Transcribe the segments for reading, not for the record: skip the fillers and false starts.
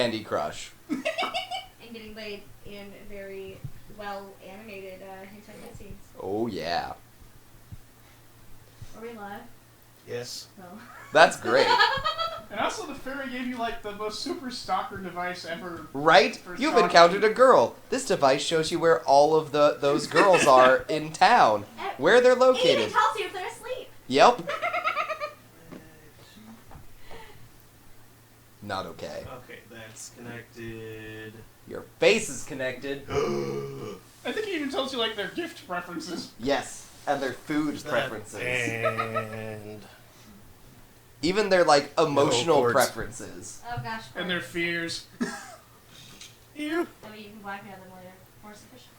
Candy Crush. And getting laid in very well animated hentai cutscenes. Oh yeah. Are we live? Yes. No. That's great. And also the fairy gave you like the most super stalker device ever. Right? You've stalking. encountered a girl. This device shows you where all of those girls are in town. Where they're It located. even tells you if they're asleep. Yep. Not okay. Okay, that's connected. Your face is connected. I think it even tells you like their gift preferences. Yes. And their food preferences. And Even their, like, emotional cords. preferences. Oh gosh. And their fears. you. I mean, you can blackmail them later. More sufficient.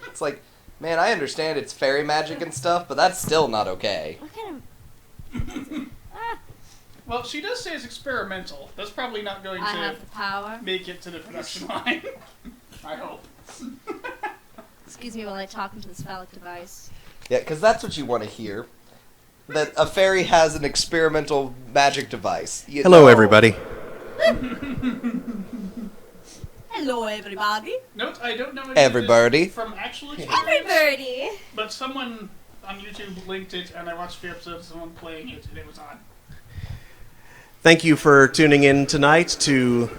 It's like, man, I understand it's fairy magic and stuff, but that's still not okay. What kind of... Well, she does say it's experimental. That's probably not going I to have the power. make it to the production line. I hope. Excuse me while I talk into this phallic device. Yeah, because that's what you want to hear. That a fairy has an experimental magic device. You Hello, know. everybody. Hello, everybody. Note, I don't know any Everybody. of this from actual experience, Everybody. but someone on YouTube linked it, and I watched a few episodes of someone playing it, and it was on. Thank you for tuning in tonight to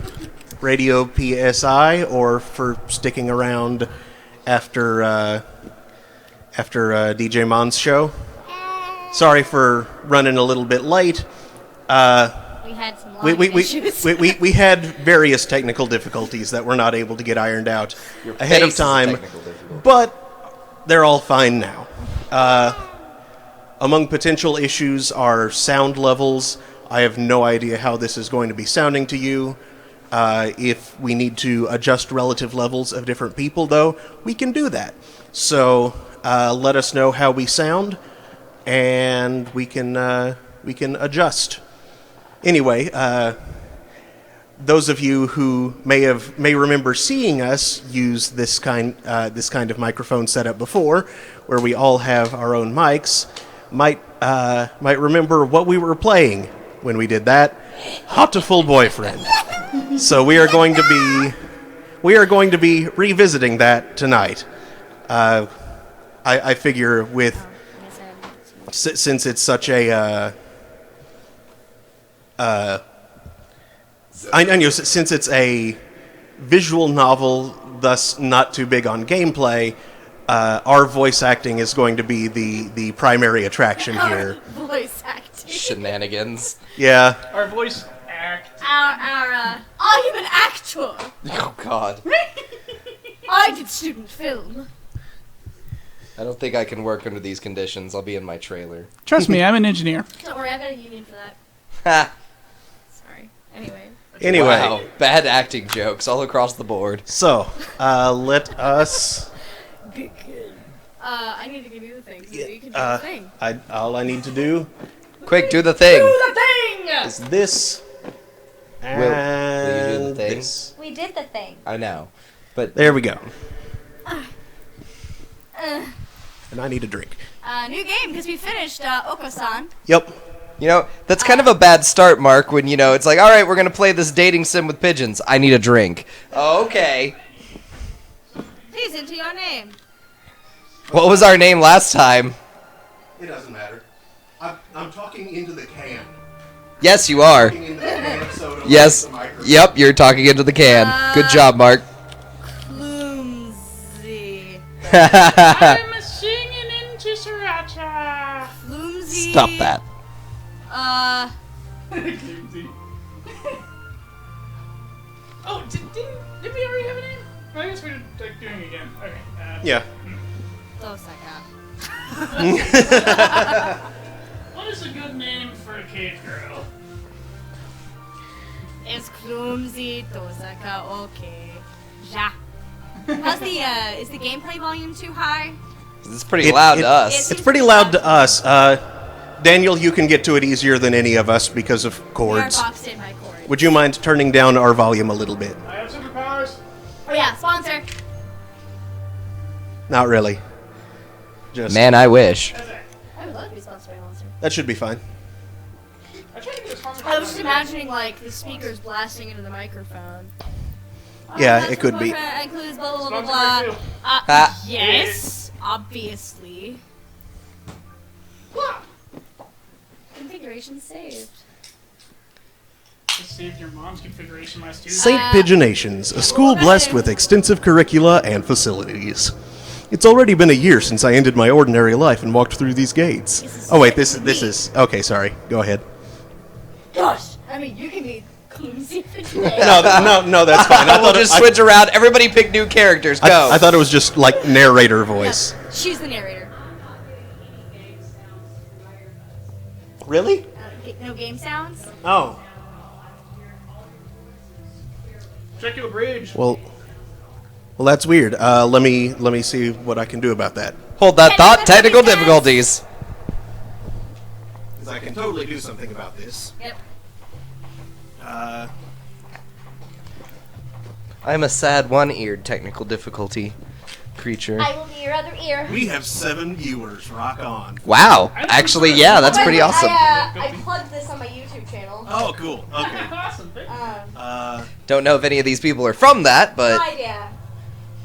Radio PSI, or for sticking around after DJ Mon's show. Sorry for running a little bit late. We had some line issues. We had various technical difficulties that we're not able to get ironed out Your ahead of face is time, technical difficulty. but they're all fine now. Among potential issues are sound levels. I have no idea how this is going to be sounding to you. If we need to adjust relative levels of different people, though, we can do that. So let us know how we sound, and we can adjust. Anyway, those of you who may remember seeing us use this kind of microphone setup before, where we all have our own mics, might remember what we were playing when we did that. Hatoful Boyfriend. So we are going to be revisiting that tonight. I figure with since it's such a I know since it's a visual novel, thus not too big on gameplay, our voice acting is going to be the primary attraction here. Voice acting. Shenanigans. Yeah. Our voice act. I am an actor. Oh, God. I did student film. I don't think I can work under these conditions. I'll be in my trailer. Trust me, I'm an engineer. Don't worry, I've got a union for that. Ha! Sorry. Anyway. Wow. Bad acting jokes all across the board. So, let us. I need to give you the thing so that you can do the thing. All I need to do Quick, do the thing. Do the thing! is this and Will you do the thing? this. We did the thing. I know. But There we go. And I need a drink. New game, because we finished Oko-san. Yep. you know, that's kind of a bad start, Mark, when, you know, it's like, all right, we're going to play this dating sim with pigeons. I need a drink. Okay. Please enter your name. What was our name last time? It doesn't matter. I'm talking into the can. Yes, you are. Talking into the can, so it'll Yes. hit the microphone. Yep, you're talking into the can. Good job, Mark. Floomsy. I'm singing into Sriracha. Floomsy. Stop that. Oh, did we already have a name? I guess we're like doing it again. Okay. Yeah. Osaka. What is a good name for a cave girl? It's Clumsy Tosaka, okay. Ja. How's is the gameplay volume too high? It's pretty loud to us. It's pretty loud to us. Daniel, you can get to it easier than any of us because of We are chords. boxed in by chords. Would you mind turning down our volume a little bit? I have superpowers. Oh yeah, sponsor. Not really. Just Man, I wish. I would love to be sponsored by Monster. that should be fine. I tried to get a sponsor I was just imagining like the speakers blasting into the microphone. Yeah, That's it could be. what includes blah blah blah Sponsor blah. break Ah. Yes, obviously. Configuration saved. Just saved your mom's configuration last Tuesday. St. Pigeonations, a school blessed with extensive curricula and facilities. It's already been a year since I ended my ordinary life and walked through these gates. Oh wait, this is okay. Sorry, go ahead. Gosh, I mean you can be clumsy for today. No, that's fine. We'll just switch around. Everybody pick new characters. Go. I thought it was just like narrator voice. She's the narrator. Really? No game sounds. Oh. Check your bridge. Well, that's weird. Let me see what I can do about that. Hold that thought. Technical difficulties. Because I can totally do something about this. Yep. I'm a sad one-eared technical difficulty creature. I will be your other ear. We have 7 viewers. Rock on. Wow. Actually, yeah, that's pretty awesome. I plugged this on my YouTube channel. Oh, cool. Okay. Awesome. Thank you. Don't know if any of these people are from that, but No idea.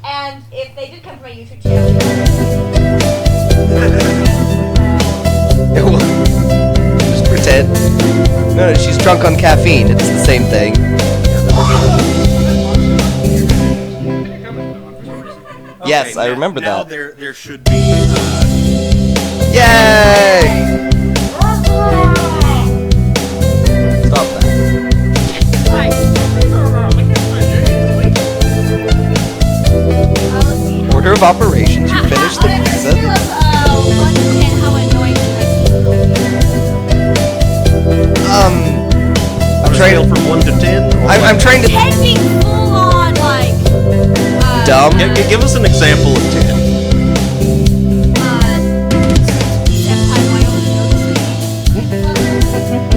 And if they did come to my YouTube channel, just pretend. No, she's drunk on caffeine. It's the same thing. Yes, I remember now that. There should be. Yay! Stop that. Order of operations. You finished the pizza. I'm trying from 1 to 10. I'm trying to. 10 being full on like Dumb. Give us an example of 10.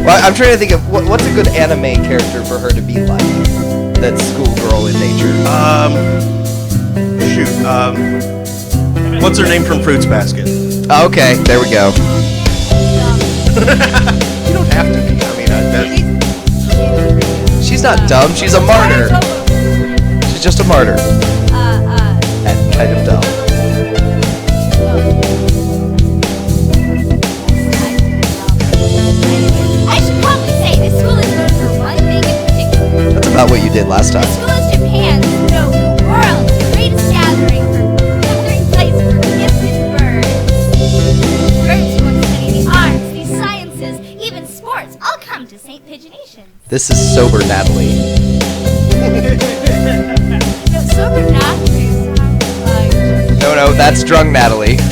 Well, I'm trying to think of what's a good anime character for her to be like. That's schoolgirl in nature. Shoot. What's her name from Fruits Basket? Okay, there we go. You don't have to be. I mean, She's not dumb. She's a martyr. She's just a martyr. And kind of dumb. I should probably say this school is known for one thing in particular. That's about what you did last time. This school is Japan's, no, the world's greatest gathering place for gifted birds. Birds who want to study the arts, the sciences, even sports, all come to St. Pigeonations. This is sober Natalie. No, sober Natalie sounds like... No, that's drunk Natalie. Do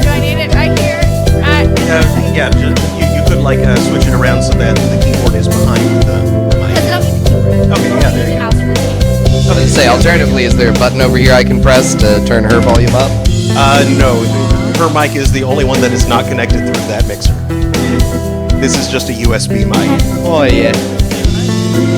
I need it right here? yeah, you could like switch it around so that the keyboard is behind the mic. Because I don't need the keyboard. Okay, yeah, there you go. Mouse for the game. I was gonna say, alternatively, is there a button over here I can press to turn her volume up? No, her mic is the only one that is not connected through that mixer. This is just a USB mic. Oh yeah.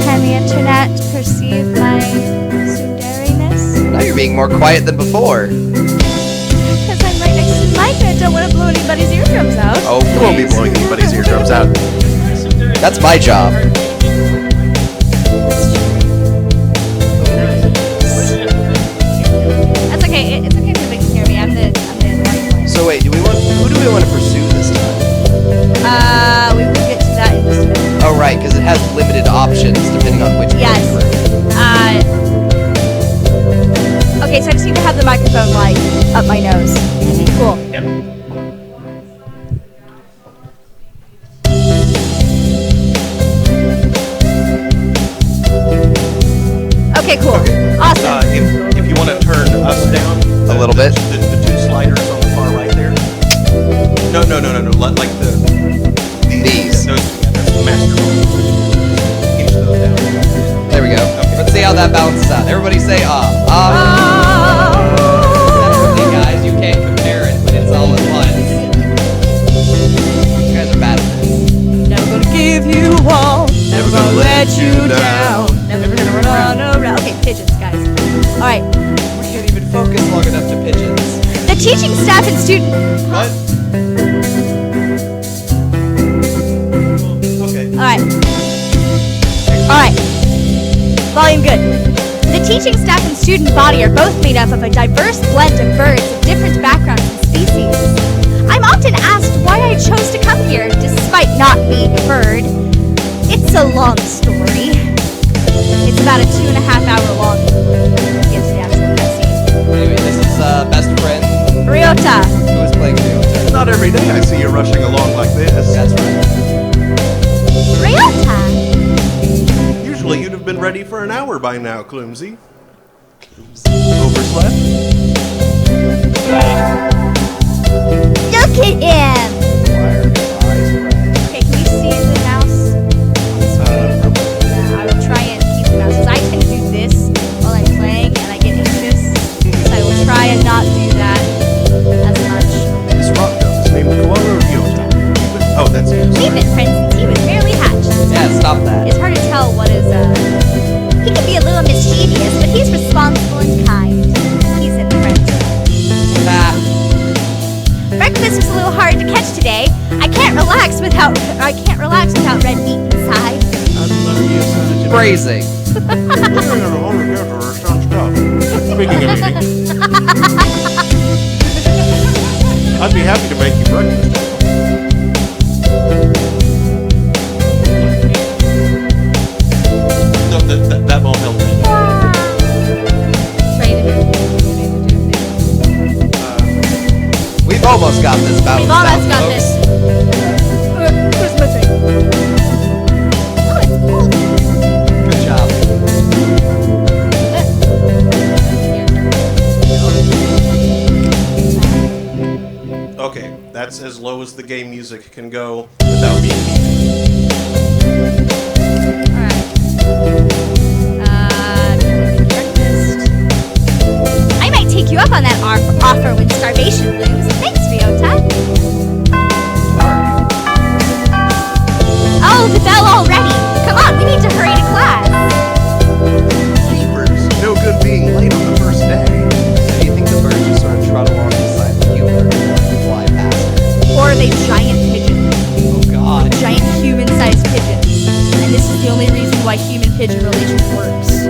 Can the internet perceive my tsundery-ness? Now you're being more quiet than before. Because I'm right next to the mic and I don't want to blow anybody's eardrums out. Oh, You won't be please. blowing anybody's eardrums out. That's my job. That's okay. It's okay if they can hear me. I'm the annoying one. So wait, who do we want to pursue this time? We will get to that in just a minute. Oh right, because it has limited options depending on which. Yes. Okay, so I just need to have the microphone like up my nose. Cool. Okay, cool. Awesome. If you want to turn us down A little bit. the 2 sliders on the far right there. No. Like These. Those, yeah, that's the master one. Inch those down. There we go. Let's see how that balances out. Everybody say ah. Separately, guys. You can't compare it, but it's all at once. You guys are bad at this. Never gonna give you all. Never gonna let you down. Never gonna run around. Okay, pigeons, guys. teaching staff and student. What? Okay. Alright. Volume good. The teaching staff and student body are both made up of a diverse blend of birds of different backgrounds and species. I'm often asked why I chose to come here, despite not being a bird. It's a long story. It's about a 2.5 hour long. Gives the actual cutscene. Anyway, this is best friend Ryota. who is playing Ryota. Not every day I see you rushing along like this. That's right. Ryota. Usually you'd have been ready for an hour by now, Clumsy. Overslept? Look at him. Okay, can you see the mouse? Yeah, I will try and keep the mouse. Because I tend to do this while I'm playing and I get anxious. So I will try and not do that as much. This rock dove is named Koala Ryota. Oh, that's it. We've been friends since he was barely hatched. Yeah, stop that. It's hard to tell what is, he can be a little mischievous, but he's responsible and kind. He's in the friend zone. Ah, Breakfast was a little hard to catch today. I can't relax without red meat inside. phrasing. Speaking of eating, I'd be happy to make you breakfast. No, that won't help me. We've almost got this battle. We've almost got folks. this. Where's my drink? Oh, it's cold. Good job. Okay, that's as low as the game music can go without being needed. Breakfast. I might take you up on that offer when starvation looms. Thanks, Ryota. Oh, the bell already. Come on, we need to hurry to class. Keepers, no good being late on the first day. So do you think the birds just sort of trot along beside you or fly past it? Or are they giant pigeons? Oh god. Giant human-sized pigeons. And this is the only reason why human-pigeon relations works.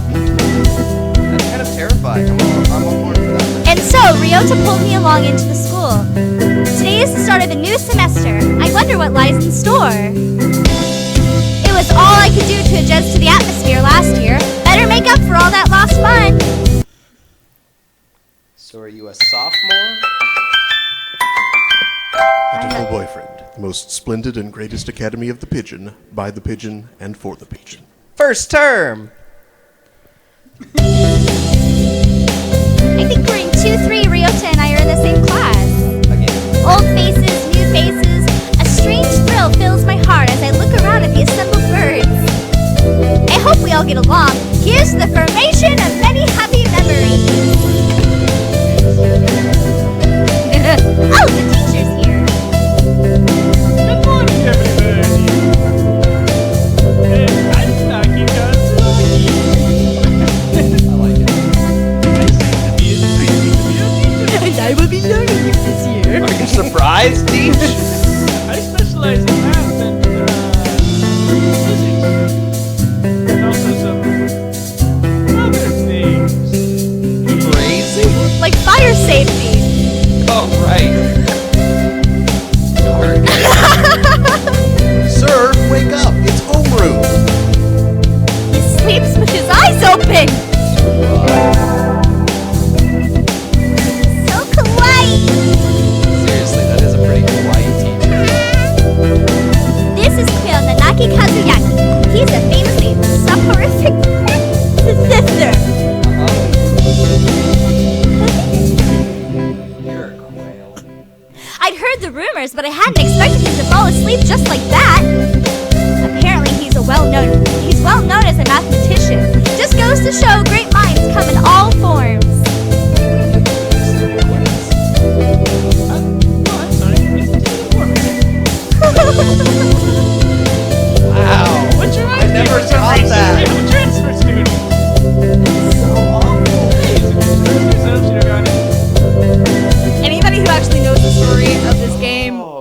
That's kind of terrifying. I'm on board for that. And so, Ryota pulled me along into the school. Today is the start of a new semester. I wonder what lies in store. It was all I could do to adjust to the atmosphere last year. Better make up for all that lost fun. So are you a sophomore? Hatoful boyfriend, the most splendid and greatest academy of the pigeon, by the pigeon, and for the pigeon. First term! I think we're in 2-3. Ryota and I are in the same class. Again. Old faces, new faces. A strange thrill fills my heart as I look around at the assembled birds. I hope we all get along. Here's the formation of many happy memories. Oh, the teacher's here. Good morning, everybody. I'm Naki Katsuaki. I like it. I seem to be a teacher. And I will be learning you this year. Are you surprised, Deej? I specialize in math and physics. And also some other things. Crazy? Like fire safety. Oh, right. Dark. Sir, wake up! It's homeroom! He sleeps with his eyes open. So kawaii. Seriously, that is a pretty kawaii teacher. This is Quill Nanaki Kazuyaki. He's a famously soporific sister. You're a quail. I'd heard the rumors, but I hadn't expected him to fall asleep just like that. Apparently, he's well known as a mathematician. Just goes to show great minds come in all forms. Oh, I'm sorry. It's Wow. What's your I never answer? got that. I'm a transfer student. So awful. Hey, it's a good transfer, so you got it.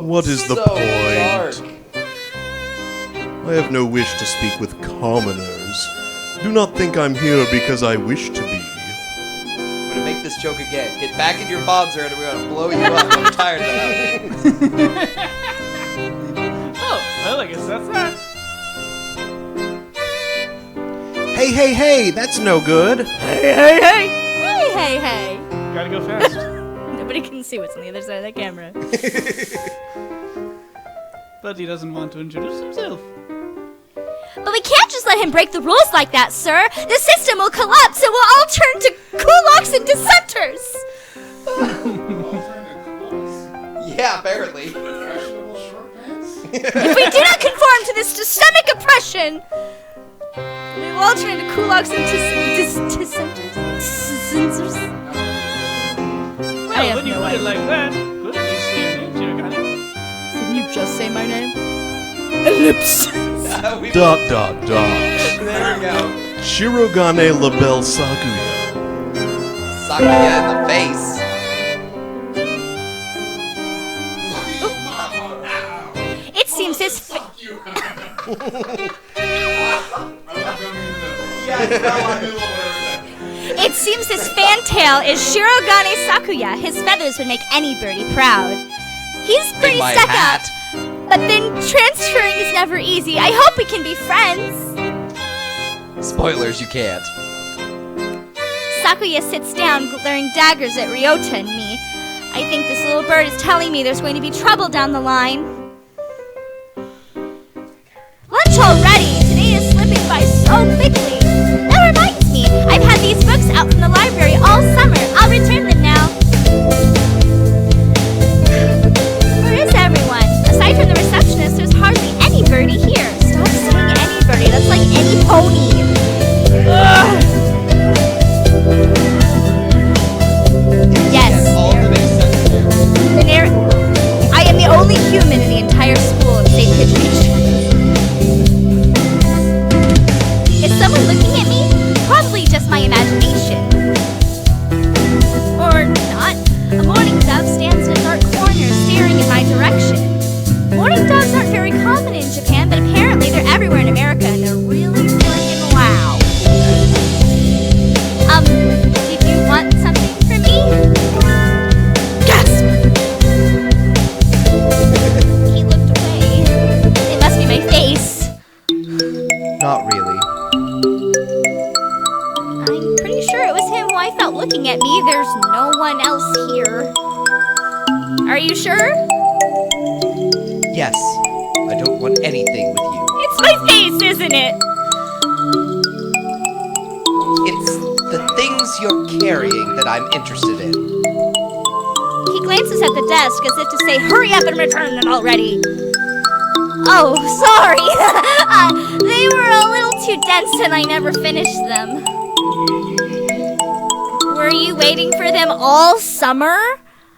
What is the So point? dark. I have no wish to speak with commoners. Do not think I'm here because I wish to be. I'm gonna make this joke again. Get back in your bonzer and we're gonna blow you up. I'm tired of that. Oh, well, I guess that's that. Hey, that's no good. Hey, hey. Gotta go fast. Nobody can see what's on the other side of that camera. But he doesn't want to introduce himself. But we can't just let him break the rules like that, sir. The system will collapse and we'll all turn to kulaks and dissenters. Yeah, apparently. If we do not conform to this systemic oppression, we will all turn to kulaks and dissenters. Well, when you put it like that, good at least say your name, Shirogane. Didn't you just say my name? Ellipse. We- Dot. There we go. Shirogane Label Sakuya. Sakuya in the face. It seems his It seems his fantail is Shirogane Sakuya. His feathers would make any birdie proud. He's pretty my stuck hat. up, but then transferring is never easy. I hope we can be friends. Spoilers, you can't. Sakuya sits down, glaring daggers at Ryota and me. I think this little bird is telling me there's going to be trouble down the line. Lunch already! Today is slipping by so quickly. That reminds me, I've had these books out from the library all summer. I'll return them now. Where is everyone? Aside from the receptionist, there's hardly any birdie here. Stop saying any birdie. That's like any pony. Ugh. Yes. All that makes sense here. I am the only human in the entire school of St. Pigeon. Is someone looking at me? Probably just my imagination. Or not. A mourning dove stands in a dark corner staring in my direction. Mourning doves aren't very common in Japan, but apparently they're everywhere in America and they're really freaking loud. Did you want something from me? Gasp! He looked away. It must be my face. Not really. I'm pretty sure it was him who I felt looking at me. There's no one else here. Are you sure? Yes. I don't want anything with you. It's my face, isn't it? It's the things you're carrying that I'm interested in. He glances at the desk as if to say, hurry up and return them already. Oh, sorry. They were a little too dense and I never finished them. Were you waiting for them all summer?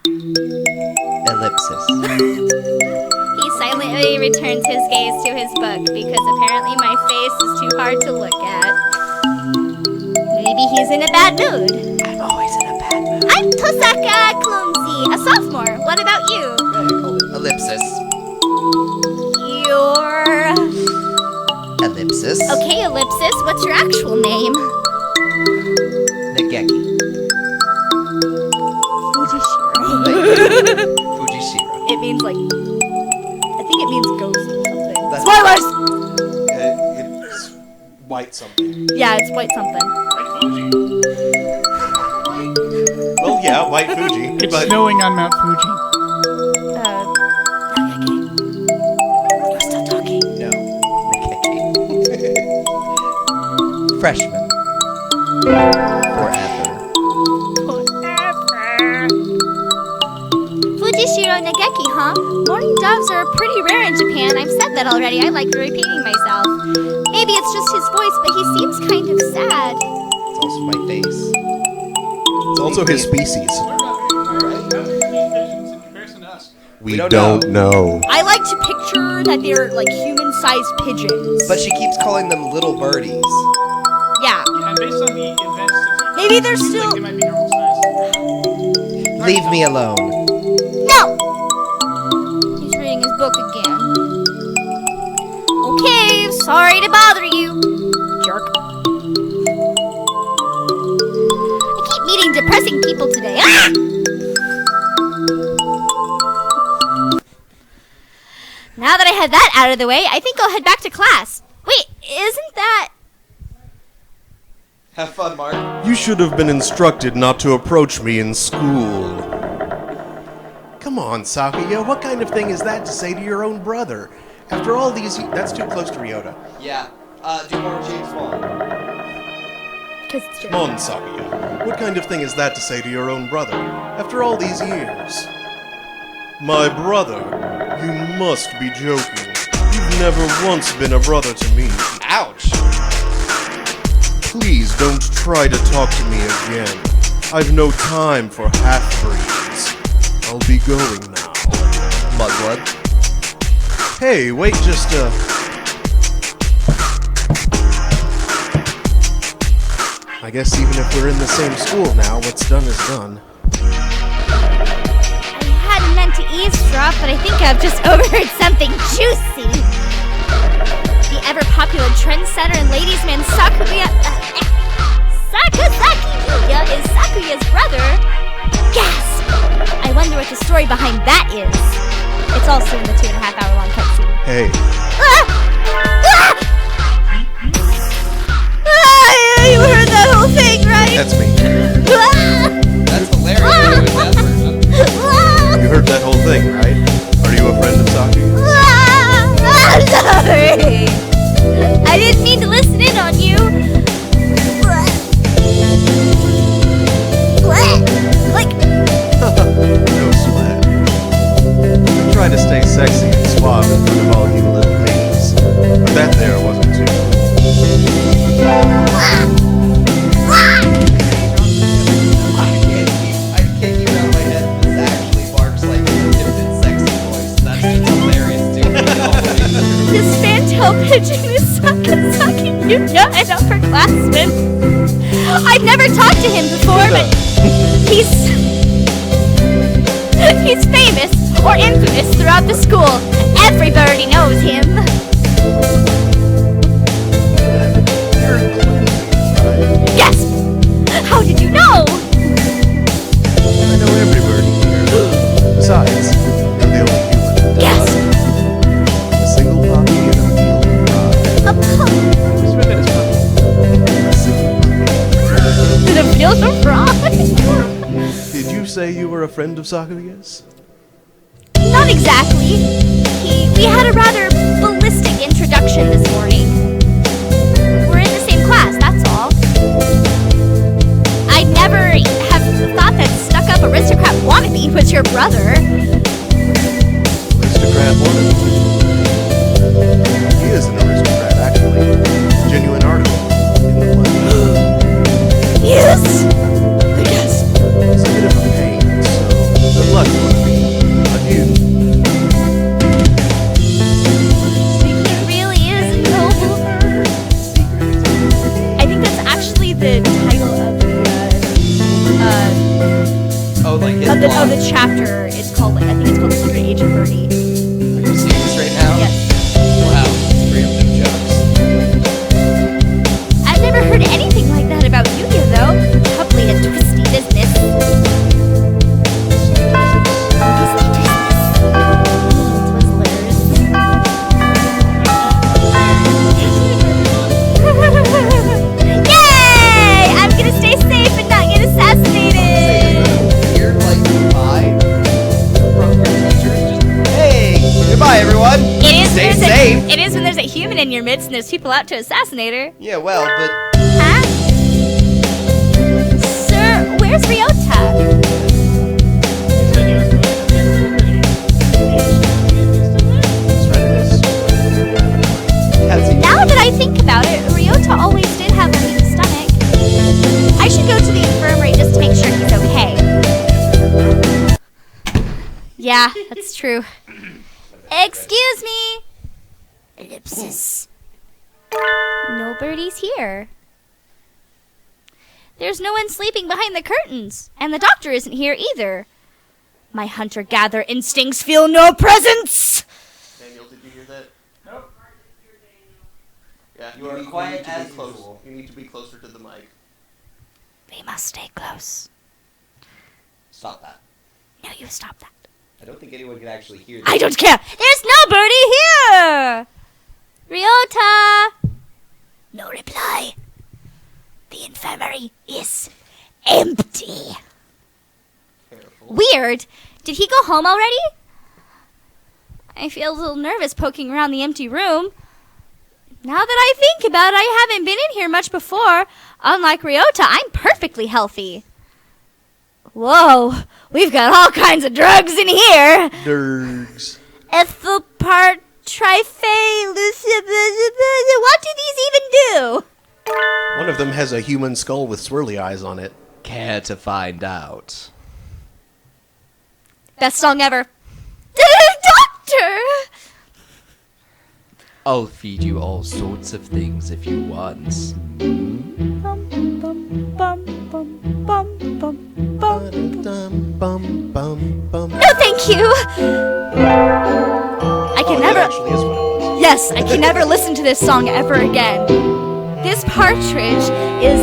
Ellipsis. He silently returns his gaze to his book because apparently my face is too hard to look at. Maybe he's in a bad mood. I'm always in a bad mood. I'm Tosaka Klunzi, a sophomore. What about you? Ellipsis. You're... Ellipsis. Okay, Ellipsis, what's your actual name? Nageki. Fujishiro. Fujishiro. It means like... I think it means ghost or something. That's- Spoilers! It's white something. Yeah, it's white something. Well, yeah, white Fuji. It's but snowing on Mount Fuji. You're still talking. No. Nageki. Freshman. Forever. Fujishiro Nageki, huh? Mourning doves are pretty rare in Japan. I've said that already. I like repeating myself. Maybe it's just his voice, but he seems kind of sad. It's also my face. it's also his species. What about pigeons in comparison to us? We don't don't know. I like to picture that they're like human-sized pigeons. But she keeps calling them little birdies. yeah, And based on the events, maybe they're it seems still. like they might be normal size. Leave me alone. No! He's Sorry to bother you, jerk. I keep meeting depressing people today. Ah! Now that I have that out of the way, I think I'll head back to class. Wait, isn't that... Have fun, Mark. You should have been instructed not to approach me in school. Come on, Sakuya, what kind of thing is that to say to your own brother? After all these... That's too close to Ryota. Yeah. Do more James Bond. Come on, Sakuya. What kind of thing is that to say to your own brother? After all these years? My brother? You must be joking. You've never once been a brother to me. Ouch. Please don't try to talk to me again. I've no time for half-breeds. I'll be going now. Mudblood. Hey, wait just I guess even if we're in the same school now, what's done is done. I hadn't meant to eavesdrop, but I think I've just overheard something juicy. The ever-popular trendsetter and ladies' man Sakazaki Yuya is Sakuya's brother. Gasp! I wonder what the story behind that is. It's also in the 2.5-hour-long cutscene. Hey, You heard that whole thing, right? that's me. That's hilarious. That version. You heard that whole thing, right? Are you a friend of Sakuya's? I'm sorry. I didn't mean to listen in on you. Like, No sweat. Try to stay sexy and suave in front of all you little ladies. But that there wasn't too. I can't keep it out of my head. This actually barks like a gifted, sexy voice. That's just hilarious, dude. this fantail pigeon is Sakazaki Yuya, an upperclassman. I've never talked to him before, but he's famous or infamous throughout the school. Everybody knows him. You're included, right? Yes. How did you know? I know every birdie here. Besides, you're the only human. Yes. A single puppy and a field rod. A pup A single puppy. in a field of frogs. Did you say you were a friend of Sakuya's? Not exactly. We had a rather ballistic introduction this morning. We're in the same class, that's all. I'd never have thought that stuck-up aristocrat wannabe was your brother. Aristocrat wannabe. He is an aristocrat, actually. Genuine article in the play. Yes! Yes. It's a bit of a pain, so good luck, wannabe. Adieu. It really is noble. I think that's actually the title of Oh, like his the blog? of the chapter. It's called, like, I think it's called Secret Agent Birdie. Are you seeing this right now? Yes. Wow. Preemptive jokes. I've never heard anything like that about Yuya, though. Probably a twisty business. Yay! I'm gonna stay safe and not get assassinated. Weird, like, goodbye from your teachers. Just, hey, goodbye, everyone. Stay safe. It is when there's a human in your midst and there's people out to assassinate her. Yeah, well, but Huh? Sir, where's Ryota? Now that I think about it, Ryota always did have a weak stomach. I should go to the infirmary just to make sure he's okay. Yeah, that's true. Excuse me. Ellipsis. Nobody's here. There's no one sleeping behind the curtains, and the doctor isn't here either. My hunter-gatherer instincts feel no presence. Daniel, did you hear that? Nope. Yeah, You are need- quiet need to be as close. usual. You need to be closer to the mic. We must stay close. Stop that. No, you stop that. I don't think anyone can actually hear I this. don't care. There's nobody here. Ryota. No reply. The infirmary is empty. Careful. Weird. Did he go home already? I feel a little nervous poking around the empty room. Now that I think about it, I haven't been in here much before. Unlike Ryota, I'm perfectly healthy. Whoa, we've got all kinds of drugs in here. Dergs. Ethyl part triphe. What do these even do? One of them has a human skull with swirly eyes on it. Care to find out? Best song ever. Doctor! I'll feed you all sorts of things if you want. No, thank you. I can It never. actually is what it was. Yes, I can never listen to this song ever again. This partridge is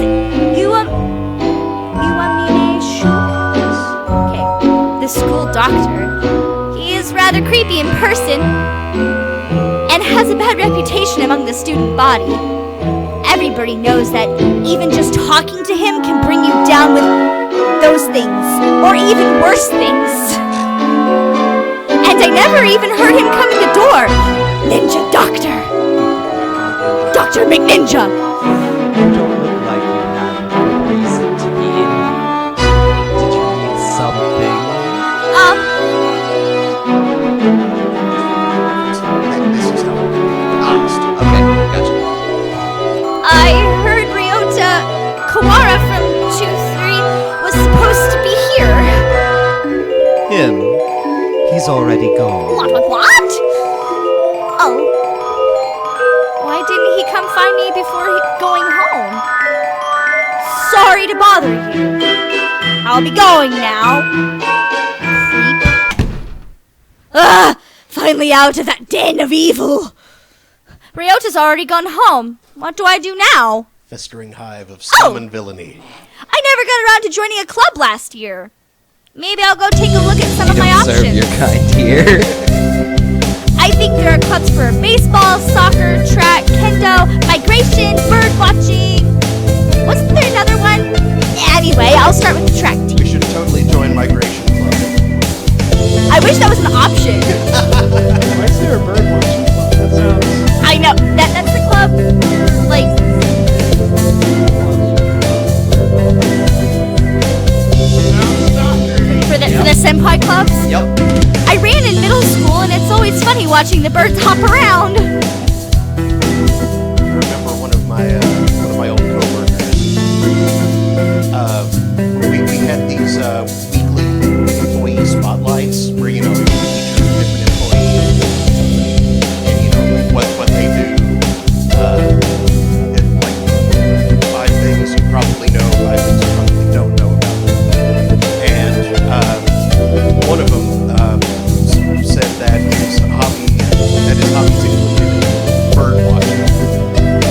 Okay, the school doctor. He is rather creepy in person and has a bad reputation among the student body. Everybody knows that even just talking to him can bring you down with those things, or even worse things. And I never even heard him come in the door. Ninja Doctor. Dr. McNinja. You don't look like you have a reason to be in here. Did you need something? This is how honest. Okay, gotcha. I heard Ryota Kawara from 2-3 was supposed to be here. Him. He's already gone. What? Oh. Why didn't he come find me before going home? Sorry to bother you. I'll be going now. Creep. Finally out of that den of evil. Ryota's already gone home. What do I do now? Festering hive of scum and villainy. I never got around to joining a club last year. Maybe I'll go take a look at some of my Serve options. your kind here. I think there are clubs for baseball, soccer, track, kendo, migration, bird watching. Wasn't there another one? Anyway, I'll start with the track team. We should totally join Migration Club. I wish that was an option. Why is there a bird watching club? That sounds. I know that's the club. Like for the senpai clubs. Yep. I ran in middle school, and it's always funny watching the birds hop around. I remember one of my old coworkers. We had these weekly employee spotlights where we would feature different employees and what they do. Like 5 things you probably know, 5 things you probably don't know about them. And one of them said that his hobbies included bird watching.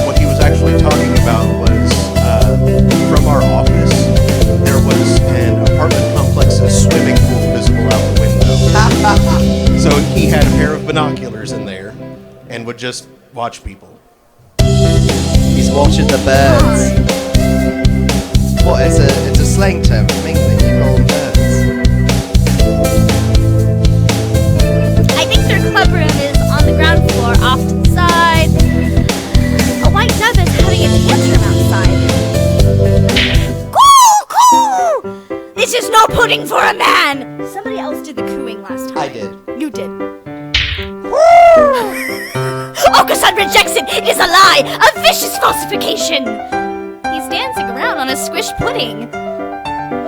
What he was actually talking about was from our office, there was an apartment complex's swimming pool visible out the window. So he had a pair of binoculars in there and would just watch people. He's watching the birds. What? It's a slang term from England. You call them birds. I think their club room is on the ground floor, off to the side. A white dove is having a tantrum outside. Coo! This is no pudding for a man! Somebody else did the cooing last time. I did. You did. Okusan rejects it! It is a lie! A vicious falsification! He's dancing around on a squished pudding.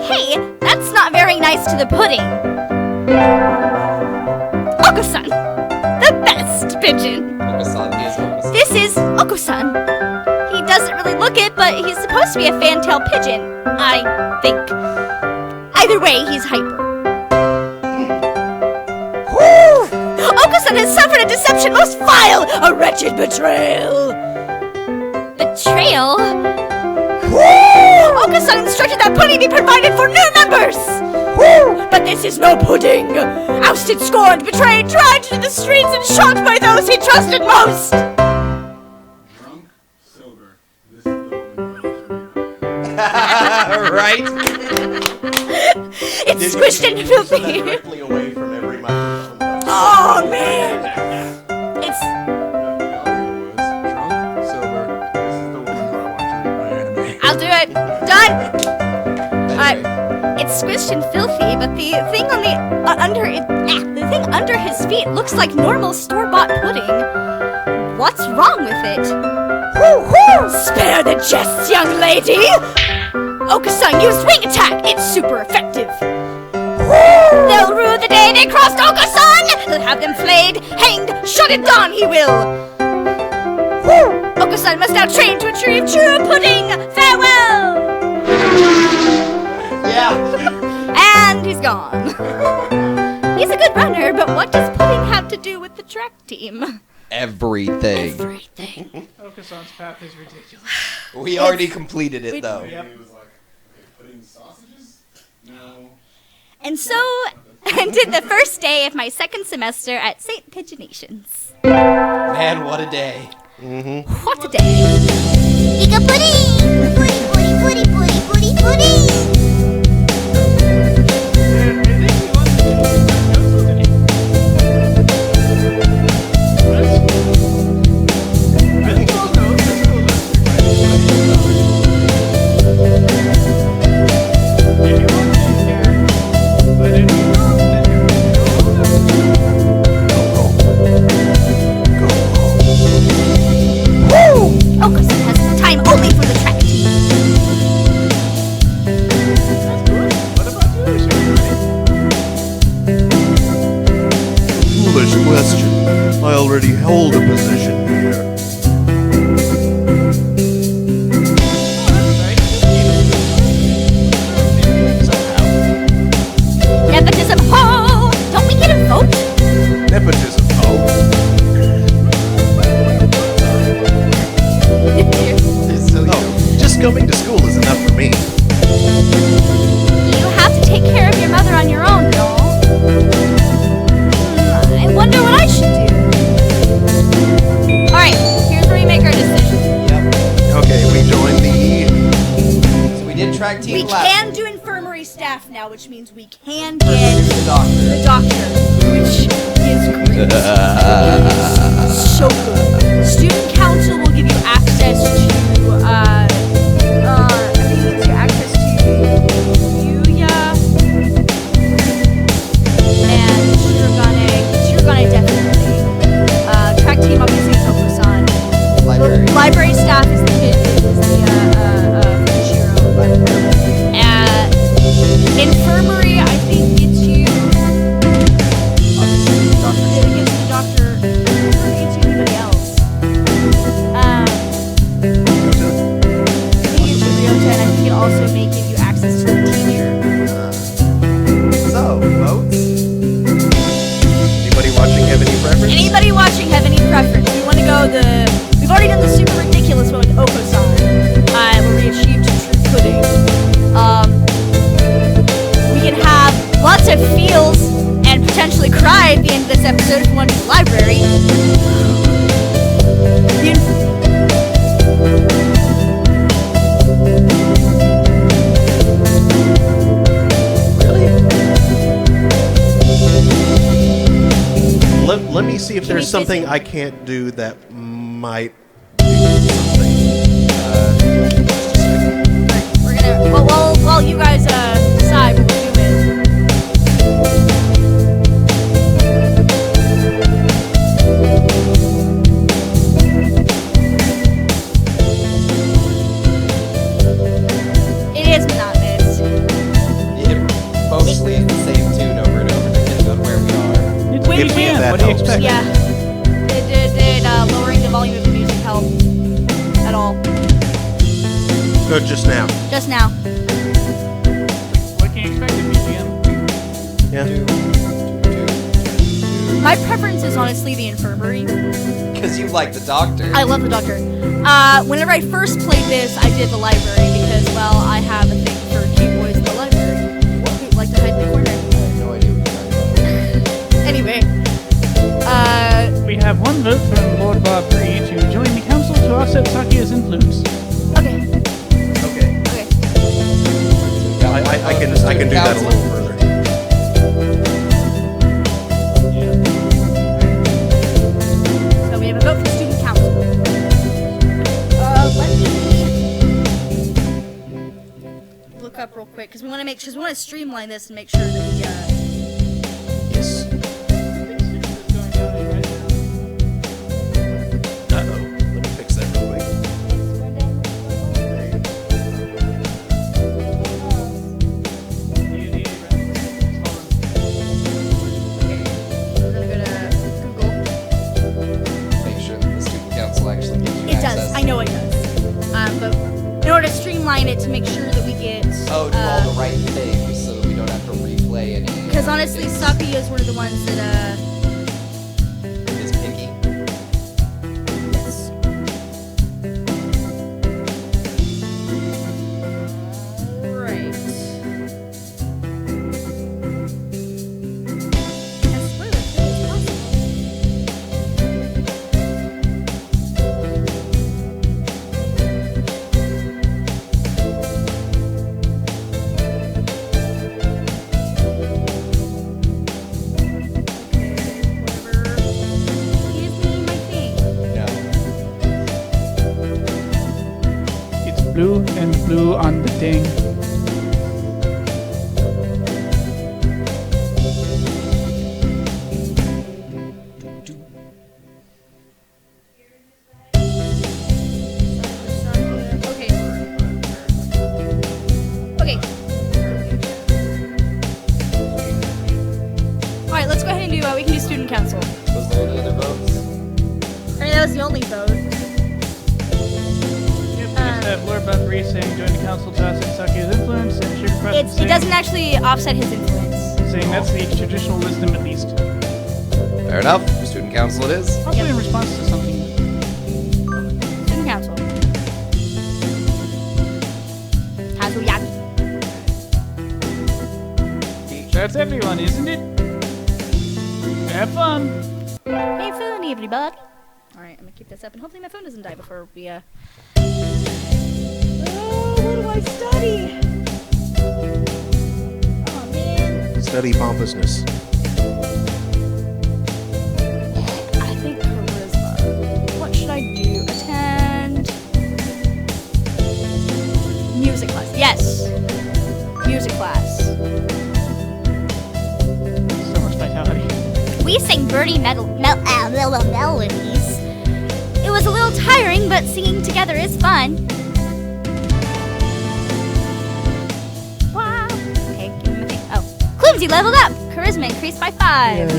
Hey, that's not very nice to the pudding. Okusan, the best pigeon. This is Okusan. He doesn't really look it, but he's supposed to be a fantail pigeon, I think. Either way, he's hyper. Okusan has suffered a deception most vile, a wretched betrayal. betrayal? Okasan instructed that pudding be provided for new members! But this is no pudding! Ousted, scorned, betrayed, dragged into the streets, and shot by those he trusted most! Drunk, sober. This is the one. Right? It's squished and filthy! Directly away from every microphone. Oh, man! It's... The audio was drunk, sober. This is the woman who I want to read my anime. I'll do it! Done! It's squished and filthy, but the thing on the the thing under his feet looks like normal store-bought pudding. What's wrong with it? Spare the jests, young lady! Okasan used wing attack! It's super effective! They'll rue the day they crossed Okasan! He'll have them flayed, hanged, shot at dawn he will! Okasan must now train to achieve true pudding! Farewell! Yeah. And he's gone. He's a good runner, but what does pudding have to do with the track team? Everything. Everything. Okasan's path is ridiculous. We already completed it, though. He was like, putting sausages? No. And so ended the first day of my second semester at St. Pigeonations. Man, what a day. What a day. Ika pudding! Pudding, pudding, pudding, pudding, pudding, pudding! Okasan has time only for the track team. Foolish question. I already hold a position here. Nepotism, ho! Don't we get a vote? Nepotism. Oh. Just coming to school is enough for me. You have to take care of your mother on your own, Noel. I wonder what I should do. Alright, here's where we make our decision. Yep. Okay, we join the... So we did track team We last. can do infirmary staff now, which means we can get The doctor. the doctor, which is great. It's so good. Student council will give you access to, I think it gives you access to Yuya and Shirogane definitely. Track team obviously is Okusan. Library staff is the Shiro. Infirmary, I think gets you. It gets the doctor. It gets you anybody else. I think it's Ryota, and I think it also may give you access to the teacher. So, votes? Anybody watching have any preference? Anybody watching have any preference? We want to go we've already done the super ridiculous one with Okosan, where we achieved true pudding. We can have lots of feels and potentially cry at the end of this episode if we want to do the library. Let me see if Can there's you say something something? I can't do that might do something. We're gonna while you guys decide what we're doing. It is monotonous. Mostly the same tune over and over depending on where we are. It's If that What do you helps. expect? Yeah. Did lowering the volume of the music help at all? Good just now. Just now. What can you expect of BGM? Yeah. My preference is honestly the infirmary. Because you like the doctor. I love the doctor. Whenever I first played this, I did the library because, well, I have a thing for cute boys in the library who like to hide in the corner. I have no idea what you're talking about. Anyway, We have one vote from Lord Bob Bree to join the council to offset Sakia's influence. okay. Okay. I can do that a little further. So we have a vote for student council. Let me look up real quick because we want to streamline this and make sure that we. Yes. Uh-oh. Let me fix that real quick. I'm gonna go to Google. Make sure that the student council actually gives you It access. does. I know it does. But in order to streamline it to make sure that we get. Oh, do all the right things so that we don't have to replay any. Because honestly, Sakuya is one of the ones that. Is picky. Yes. Right. As spoiler-free as possible. Whatever. Give me my thing. No. It's blue and blue on the ding. Okay. Okay. Alright, let's go ahead and do, we can do student council. Was there any other votes? I mean, that was the only vote. Yep, we just have Lord Bob Bree saying join the council to offset Sakia's influence, and Sugar Crush It saying, doesn't actually offset his influence. saying that's the traditional wisdom at least. Fair enough. Student council it is. Probably in response to something. Student council. Kazuyaki. That's everyone, isn't it? Have fun. Hey, phone, everybody. Alright, I'm gonna keep this up, and hopefully my phone doesn't die before we, Oh, what do I study? Oh, man. Study pompousness. I think charisma. What should I do? Attend music class. Yes. Music class. So much vitality. We sang birdie melodies. It was a little tiring, but singing together is fun. Wow. Okay, give him a thing. Oh. Clumsy leveled up. Charisma increased by 5.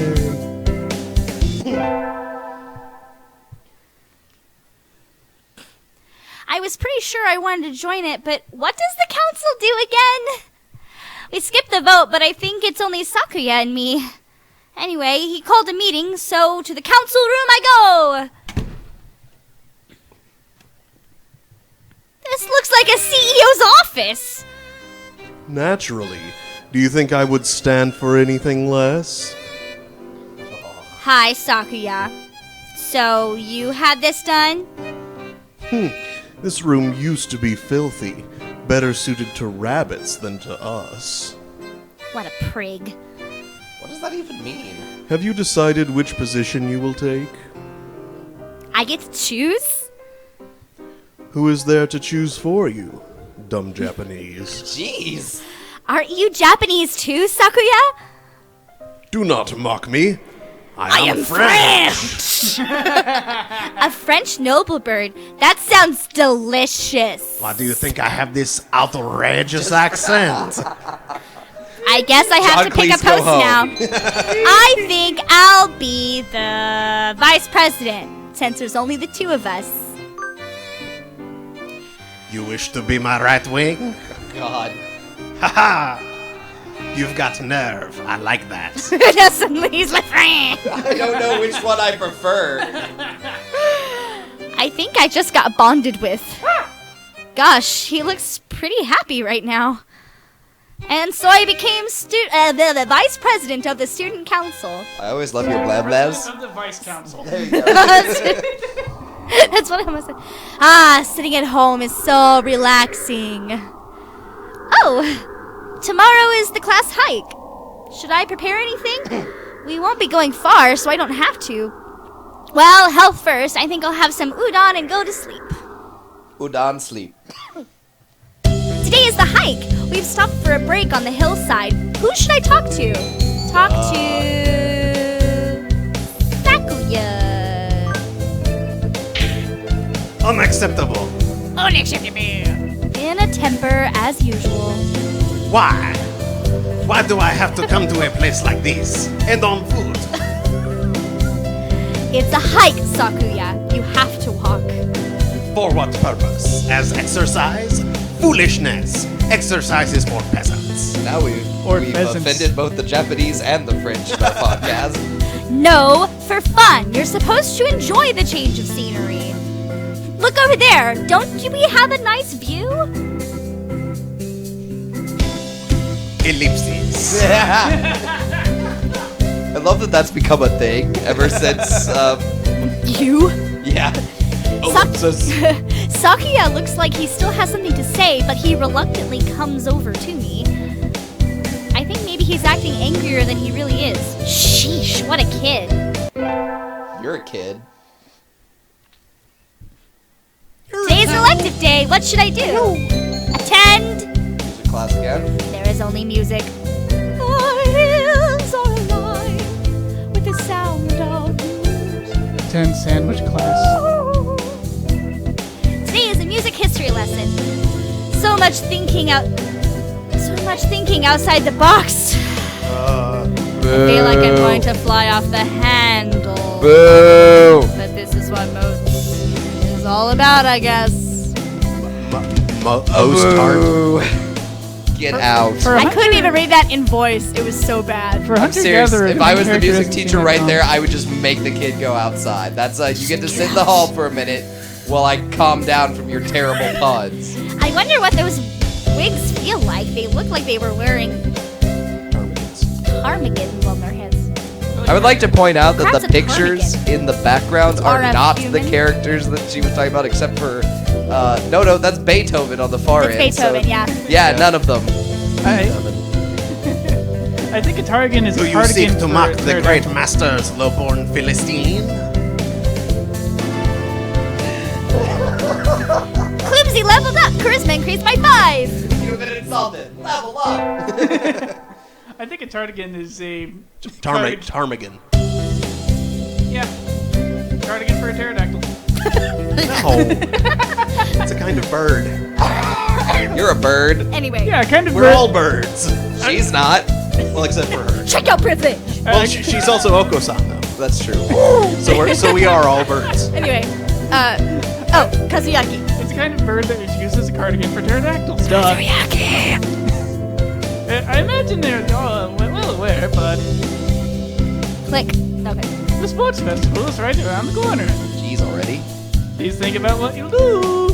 I was pretty sure I wanted to join it, but what does the council do again? We skipped the vote, but I think it's only Sakuya and me. Anyway, he called a meeting, so to the council room I go! This looks like a CEO's office! Naturally. Do you think I would stand for anything less? Hi, Sakuya. So, you had this done? This room used to be filthy, better suited to rabbits than to us. What a prig. What does that even mean? Have you decided which position you will take? I get to choose? Who is there to choose for you, dumb Japanese? Jeez. Aren't you Japanese too, Sakuya? Do not mock me. I am French! A French noble bird. That sounds delicious. Why do you think I have this outrageous accent? I guess I have John, to pick a please go post home. now. I think I'll be the vice president, since there's only the two of us. You wish to be my right wing? God. Haha! You've got nerve. I like that. Suddenly he's my friend. I don't know which one I prefer. I think I just got bonded with. Gosh, he looks pretty happy right now. And so I became the vice president of the student council. I always love your blah blahs. Of the vice council. That's what I must say. Ah, sitting at home is so relaxing. Oh, tomorrow is the class hike. Should I prepare anything? We won't be going far, so I don't have to. Well, health first. I think I'll have some udon and go to sleep. Udon sleep. Today is the hike. We've stopped for a break on the hillside. Who should I talk to? Talk to Sakuya. Unacceptable. In a temper as usual. Why? Why do I have to come to a place like this? And on foot? It's a hike, Sakuya. You have to walk. For what purpose? As exercise? Foolishness. Exercise is for peasants. Now we've peasants. offended both the Japanese and the French in our podcast. No, for fun. You're supposed to enjoy the change of scenery. Look over there. Don't we have a nice view? Ellipses. I love that that's become a thing ever since, You? yeah. Sakuya looks like he still has something to say, but he reluctantly comes over to me. I think maybe he's acting angrier than he really is. Sheesh, what a kid. You're a kid. Today's elective day. What should I do? Attend. Music class again. There is only music. Our hands are alive with the sound of music. Attend sandwich class. Today is a music history lesson. So much thinking outside the box. I feel like I'm going to fly off the handle. Boo! But this is what most is all about, I guess. Boo! Get out. I couldn't even read that in voice. It was so bad. For I'm serious. hunter-gatherer, If I was the music characteristics teacher in right that there, song. I would just make the kid go outside. That's you get to sit in the hall for a minute while I calm down from your terrible puns. I wonder what those wigs feel like. They look like they were wearing ptarmigans on their heads. I would like to point out that Perhaps the a pictures ptarmigan. in the background are Are not the human? characters that she was talking about, except for no, that's Beethoven on the far It's end. so- Beethoven, yeah. Yeah, none of them. I think a targan is Do a you cardigan seek to for mock the third great eye. masters, low-born Philistine? Clumsy leveled up. Charisma increased by 5. You've been insulted. Level up. I think a tardigan is a Ptarmigan. Yeah, cardigan for a pterodactyl. No. It's a kind of bird. You're a bird. Anyway, Yeah, kind of. We're bird. all birds. She's not. Well, except for her. check out privilege. Well, she's also Oko-san, though. That's true. So we are all birds. Anyway, Kazuyaki. It's a kind of bird that is used as a cardigan for pterodactyls. Duh. I imagine they're all well aware, but Click. Okay. the sports festival is right around the corner. Jeez, already. Please think about what you'll do.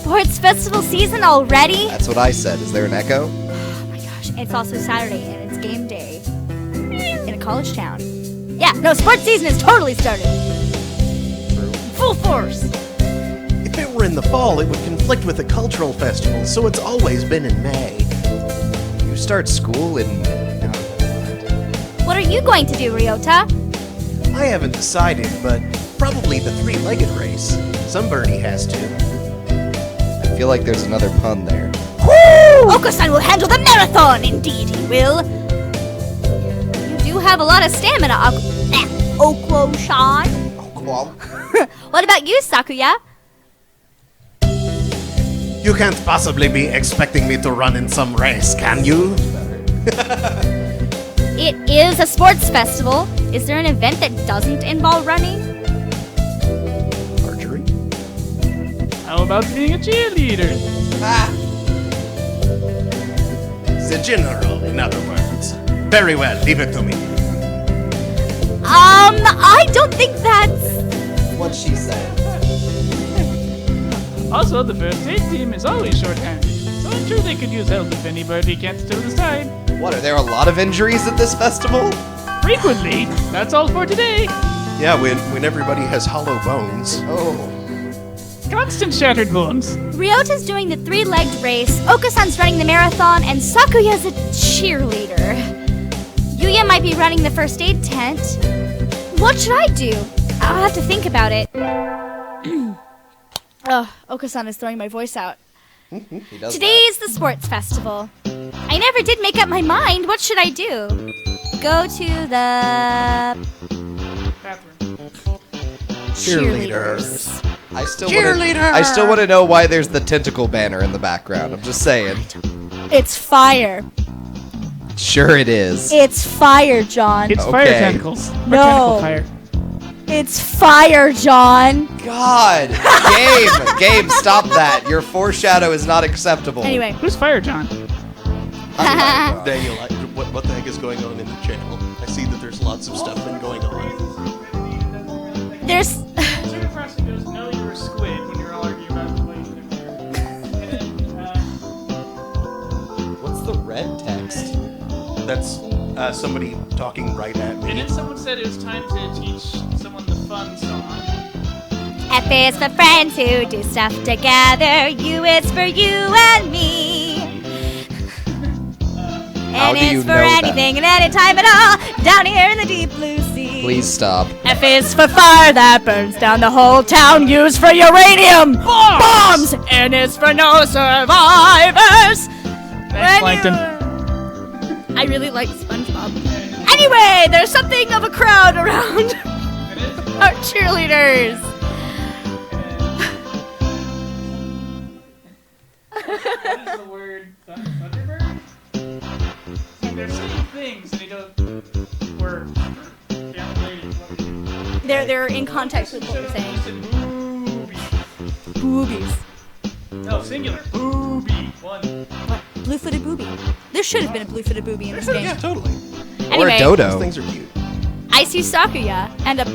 Sports festival season already? That's what I said. Is there an echo? Oh my gosh, it's also Saturday and it's game day in a college town. Yeah, no, sports season has totally started. Full force. If it were in the fall, it would conflict with the cultural festival, so it's always been in May. You start school in. What are you going to do, Ryota? I haven't decided, but probably the three-legged race. Some birdie has to. I feel like there's another pun there. Oko-san will handle the marathon. Indeed, he will. You do have a lot of stamina, Oko-san. What about you, Sakuya? You can't possibly be expecting me to run in some race, can you? It is a sports festival. Is there an event that doesn't involve running? Archery? How about being a cheerleader? The general, in other words. Very well, leave it to me. I don't think that's what she said. Also, the first aid team is always short-handed, so I'm sure they could use help if anybody can't still decide. What, are there a lot of injuries at this festival? Frequently. That's all for today. Yeah, when everybody has hollow bones. Oh. Constant shattered bones. Ryota's doing the 3-legged race, Okasan's running the marathon, and Sakuya's a cheerleader. Yuya might be running the first aid tent. What should I do? I'll have to think about it. Okasan is throwing my voice out. He does Today is the sports festival. I never did make up my mind. What should I do? Go to the Bathroom. cheerleaders. I still want to know why there's the tentacle banner in the background. I'm just saying. It's fire. Sure it is. It's fire, John. It's Okay. fire tentacles. Or No. tentacle fire. It's fire, John. God. Game, stop that. Your foreshadow is not acceptable. Anyway. Who's Fire John? Daniel, what the heck is going on in the channel? I see that there's lots of stuff been going on. There's... Sugar Frosty goes, no, you were a squid when you were all arguing about the way What's the red text? That's somebody talking right at And me. then someone said it was time to teach someone the fun song. F is for friends who do stuff together. U is for you and me. How N do you is for know that? anything and any time at all. Down here in the deep blue sea. Please stop. F is for fire that burns down the whole town. U is for uranium. Bombs. N is for no survivors. Thanks, Plankton. I really like SpongeBob. Anyway, there's something of a crowd around our cheerleaders. What is the word Thunderbird? They're saying things and they don't work. They're in context with what we're saying. Boobies. No, singular. Booby. One. What? Blue-footed booby. There should have been a blue-footed booby in this game. Yeah, totally. Or Anyway, a dodo. Those things are cute. I see Sakuya and a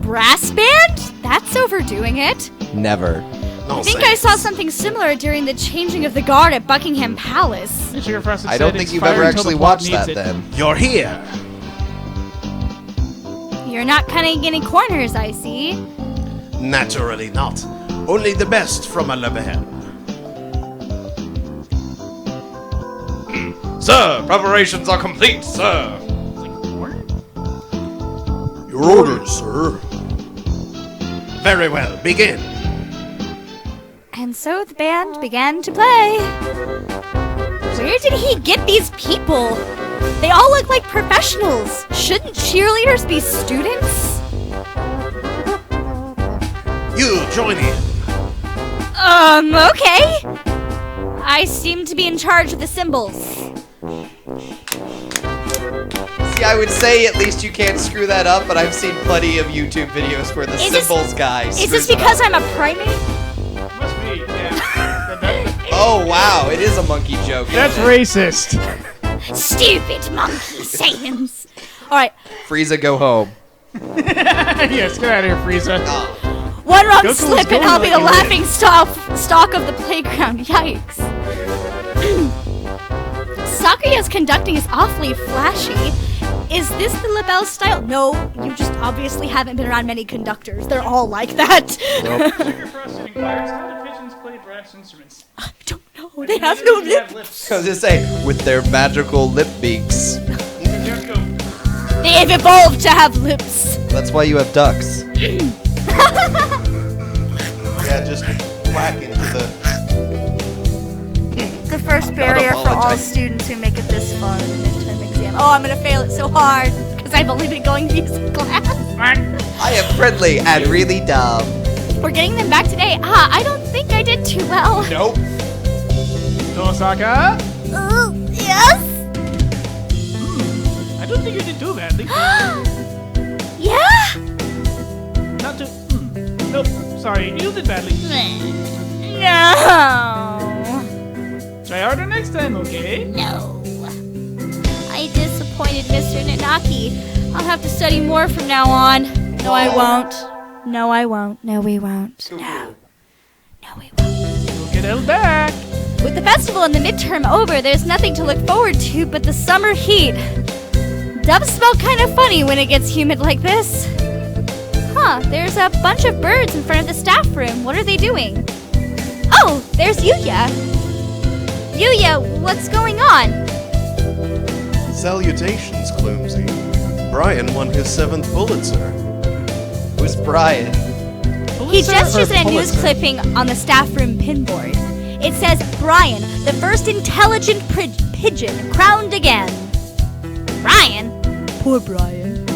brass band? That's overdoing it. Never. No, I think I saw something similar during the changing of the guard at Buckingham Palace. And Sugar Frosted I don't said think it's you've fire ever until actually the plot watched needs that it. then. You're here. You're not cutting any corners, I see. Naturally not. Only the best from a level. Sir, preparations are complete, sir. Your orders, sir. Very well, begin. And so the band began to play. Where did he get these people? They all look like professionals. Shouldn't cheerleaders be students? You join in. Okay. I seem to be in charge of the symbols. See, I would say at least you can't screw that up, but I've seen plenty of YouTube videos where the Is this- symbols guy Is screws this it because up. I'm a primate? Must be, yeah. Oh, wow, it is a monkey joke. That's isn't it? racist. Stupid monkey sayings. Alright, Frieza, go home. Yes, get out of here, Frieza. one wrong Goku was slip and going I'll be like the a laughing stock of the playground. Yikes. Sakuya's conducting is awfully flashy. Is this the LaBelle style? No, you just obviously haven't been around many conductors. They're all like that. Sugar Frosted inquires how do pigeons play brass instruments? I don't know. They have no They have lip. lips. I was just saying, with their magical lip beaks. Just go. They've evolved to have lips. That's why you have ducks. Yeah, just whack into the. The first barrier for all apologize. students who make it this far in the midterm exam. Oh, I'm gonna fail it so hard because I've only been going music class. I am friendly and really dumb. We're getting them back today. I don't think I did too well. Nope. Tosaka? Yes? I don't think you did too badly. Yeah? Not too. Nope. Sorry, you did badly. No. Try harder next time, okay? No. I disappointed Mr. Nanaki. I'll have to study more from now on. No, I won't. No, I won't. No, we won't. No. No, we won't. We'll get it back. With the festival and the midterm over, there's nothing to look forward to but the summer heat. Doves smell kind of funny when it gets humid like this. Huh, there's a bunch of birds in front of the staff room. What are they doing? Oh, there's Yuya. Yuya, what's going on? Salutations, Gloomsy. Brian won his 7th Pulitzer. Who's Brian? He gestures at a news Pulitzer. clipping on the staff room pinboard. It says, Brian, the first intelligent pigeon, crowned again. Brian? Poor Brian.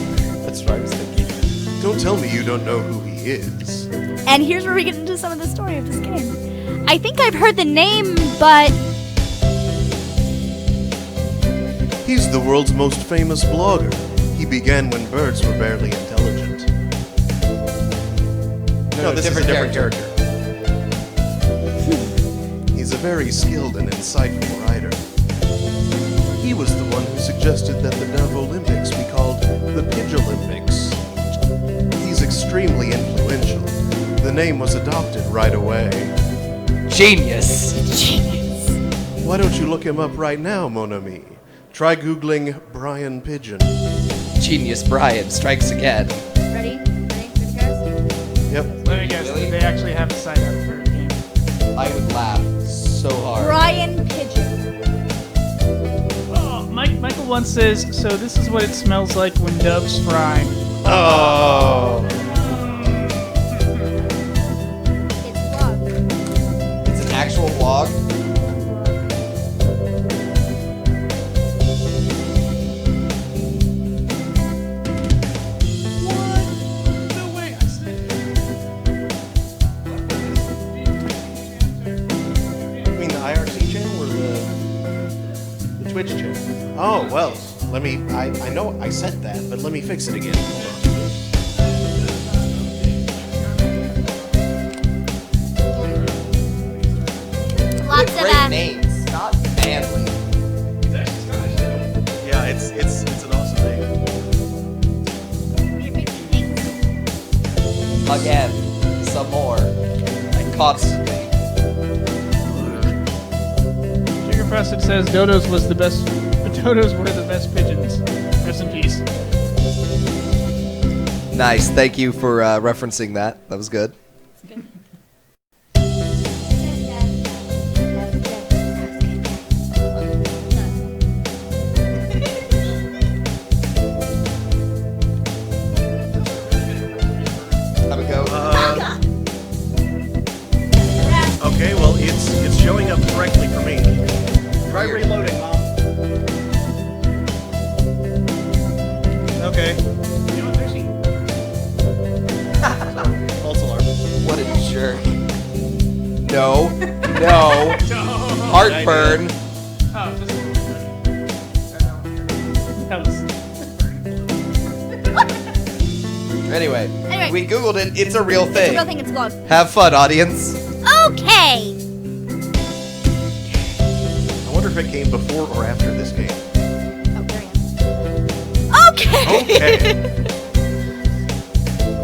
That's what I was thinking. Don't tell me you don't know who he is. And here's where we get into some of the story of this game. I think I've heard the name, but... He's the world's most famous blogger. He began when birds were barely intelligent. No, this is a different character. He's a very skilled and insightful writer. He was the one who suggested that the Dove Olympics be called the Pidge Olympics. He's extremely influential. The name was adopted right away. Genius. Why don't you look him up right now, mon ami? Try Googling Brian Pigeon. Genius Brian strikes again. Ready? Ready, guys? Yep. Let me guess. Really? They actually have a sign up for a game. I would laugh so hard. Brian Pigeon. Oh, Michael once says, so this is what it smells like when doves fry. Oh. It's vlog. It's an actual vlog. No way, I said. You mean the IRC channel or the Twitch channel? Oh, well, let me, I know I said that, but let me fix it again. Hold on. Lots of Great names, not family. Yeah, it's an awesome name. Again, some more. And constantly. Sugar Frosted says Dodos was the best. Dodos were the best pigeons. Rest in peace. Nice. Thank you for referencing that. That was good. Have a go. Okay, well, it's showing up correctly for me. Try Weird. reloading, Mom. Okay. False alarm. What a jerk. No. No. Heartburn. Oh, just that was. Anyway, Anyway. we googled it. It's a real It's a thing. real thing, it's a vlog. Have fun, audience. Okay! I wonder if it came before or after this game. Oh, there he is. Okay! Okay.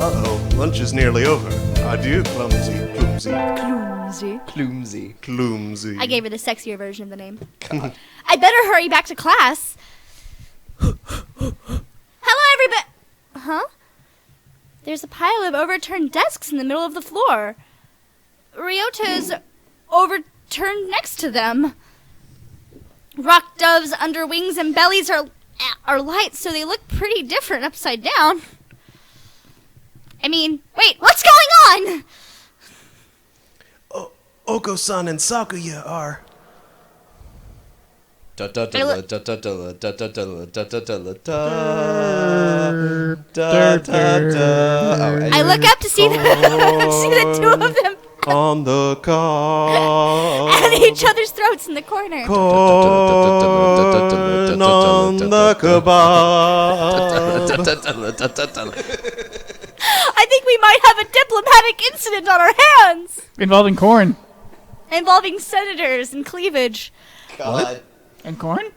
Uh-oh, lunch is nearly over. Adieu, clumsy. Clumsy. Clumsy. Clumsy. I gave her the sexier version of the name. I better hurry back to class. Hello, everybody. Huh? There's a pile of overturned desks in the middle of the floor. Ryota's overturned next to them. Rock doves under wings and bellies are light, so they look pretty different upside down. I mean, wait, what's going on? Oko-san and Sakuya are... I look up to see the two of them on the car. at each other's throats in the corner. Corn on the kebab. I think we might have a diplomatic incident on our hands Involving corn. involving senators and cleavage. God. And corn?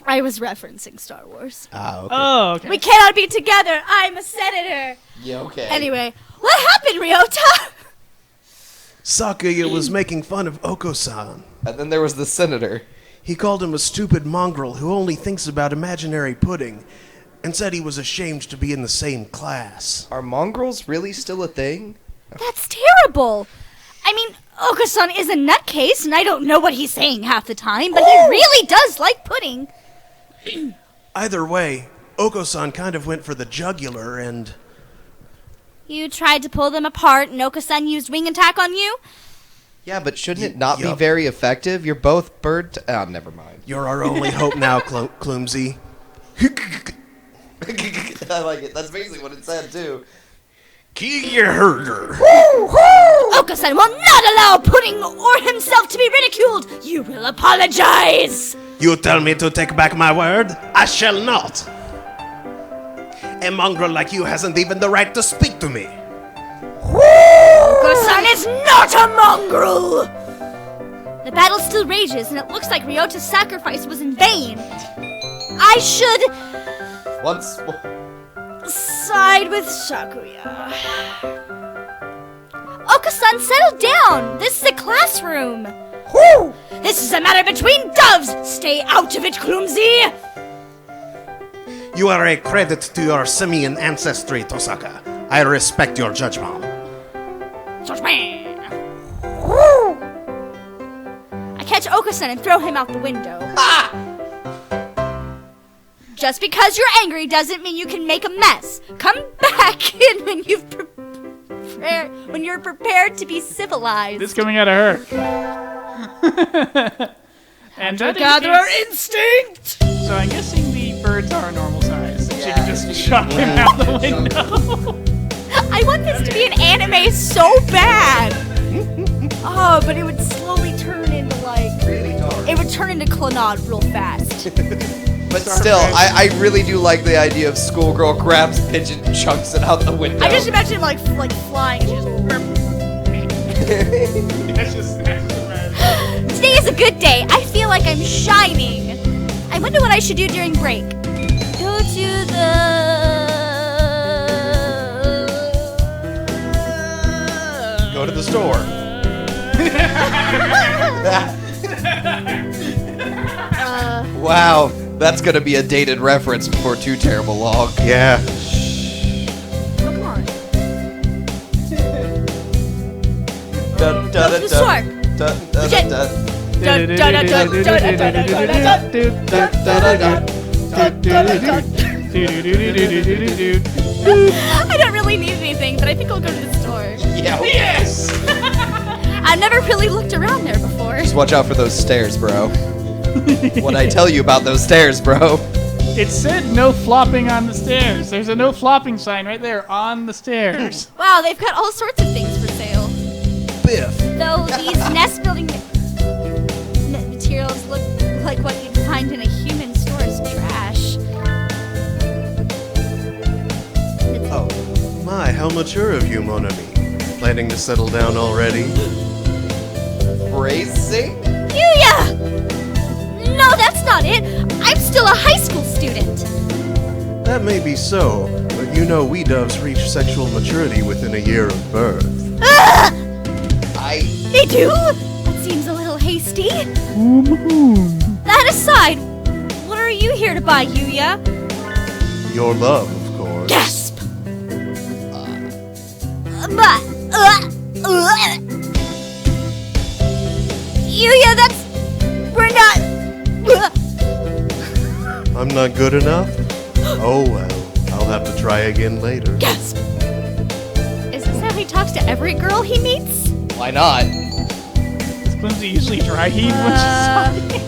I was referencing Star Wars. Ah, okay. Oh, okay. We cannot be together. I'm a senator. Yeah, okay. Anyway, What happened, Ryota? Sakuya was making fun of Oko-san. And then there was the senator. He called him a stupid mongrel who only thinks about imaginary pudding, and said he was ashamed to be in the same class. Are mongrels really still a thing? That's terrible. I mean, Oko-san is a nutcase, and I don't know what he's saying half the time, but he really does like pudding. Either way, Oko-san kind of went for the jugular and... You tried to pull them apart, and Oko-san used wing attack on you? Yeah, but shouldn't it not be Yup. very effective? You're both bird... Oh, never mind. You're our only hope now, Clumsy. I like it. That's basically what it said, too. Herger. Oko-san will not allow pudding or himself to be ridiculed. You will apologize. You tell me to take back my word? I shall not. A mongrel like you hasn't even the right to speak to me. Oko-san is not a mongrel. The battle still rages, and it looks like Ryota's sacrifice was in vain. I should Once... side with Sakuya. Oko-san, settle down. This is a classroom. This is a matter between doves. Stay out of it, Clumsy. You are a credit to your simian ancestry, Tosaka. I respect your judgment. I catch Oko-san and throw him out the window. Just because you're angry doesn't mean you can make a mess. Come back in when you're prepared to be civilized. This coming out of her. And that Gatherer indicates- instinct! So I'm guessing the birds are a normal size. She Yeah, can just she chuck can- him out the window. I want this to be an anime so bad. Oh, but it would slowly turn into Really dark. it would turn into Clannad real fast. But still, I really do like the idea of schoolgirl grabs pigeon and chunks it out the window. I just imagine him like flying. Just That's just Today is a good day. I feel like I'm shining. I wonder what I should do during break. Go to Go to the store. Wow, that's gonna be a dated reference before too terrible long. Yeah. Oh, come on. Dun, Go to the store. dun, dun, Jet. dun, I don't really need anything, but I think I'll go to the store. Yeah. Yes! I've never really looked around there before. Just watch out for those stairs, bro. What I tell you about those stairs, bro. It said no flopping on the stairs. There's a no flopping sign right there on the stairs. Wow, they've got all sorts of things for sale. Biff. Though these nest building materials look like what you'd find in a human store's trash. Oh, my, how mature of you, Mon ami. Planning to settle down already? Phrasing? Yuya! No, that's not it. I'm still a high school student. That may be so, but you know we doves reach sexual maturity within a year of birth. They do? That seems a little hasty. That aside, what are you here to buy, Yuya? Your love, of course. Gasp! Yuya, that's... We're not... I'm not good enough? Oh well, I'll have to try again later. Gasp! Is this how he talks to every girl he meets? Why not? Does Clumsy usually dry heave when she's talking?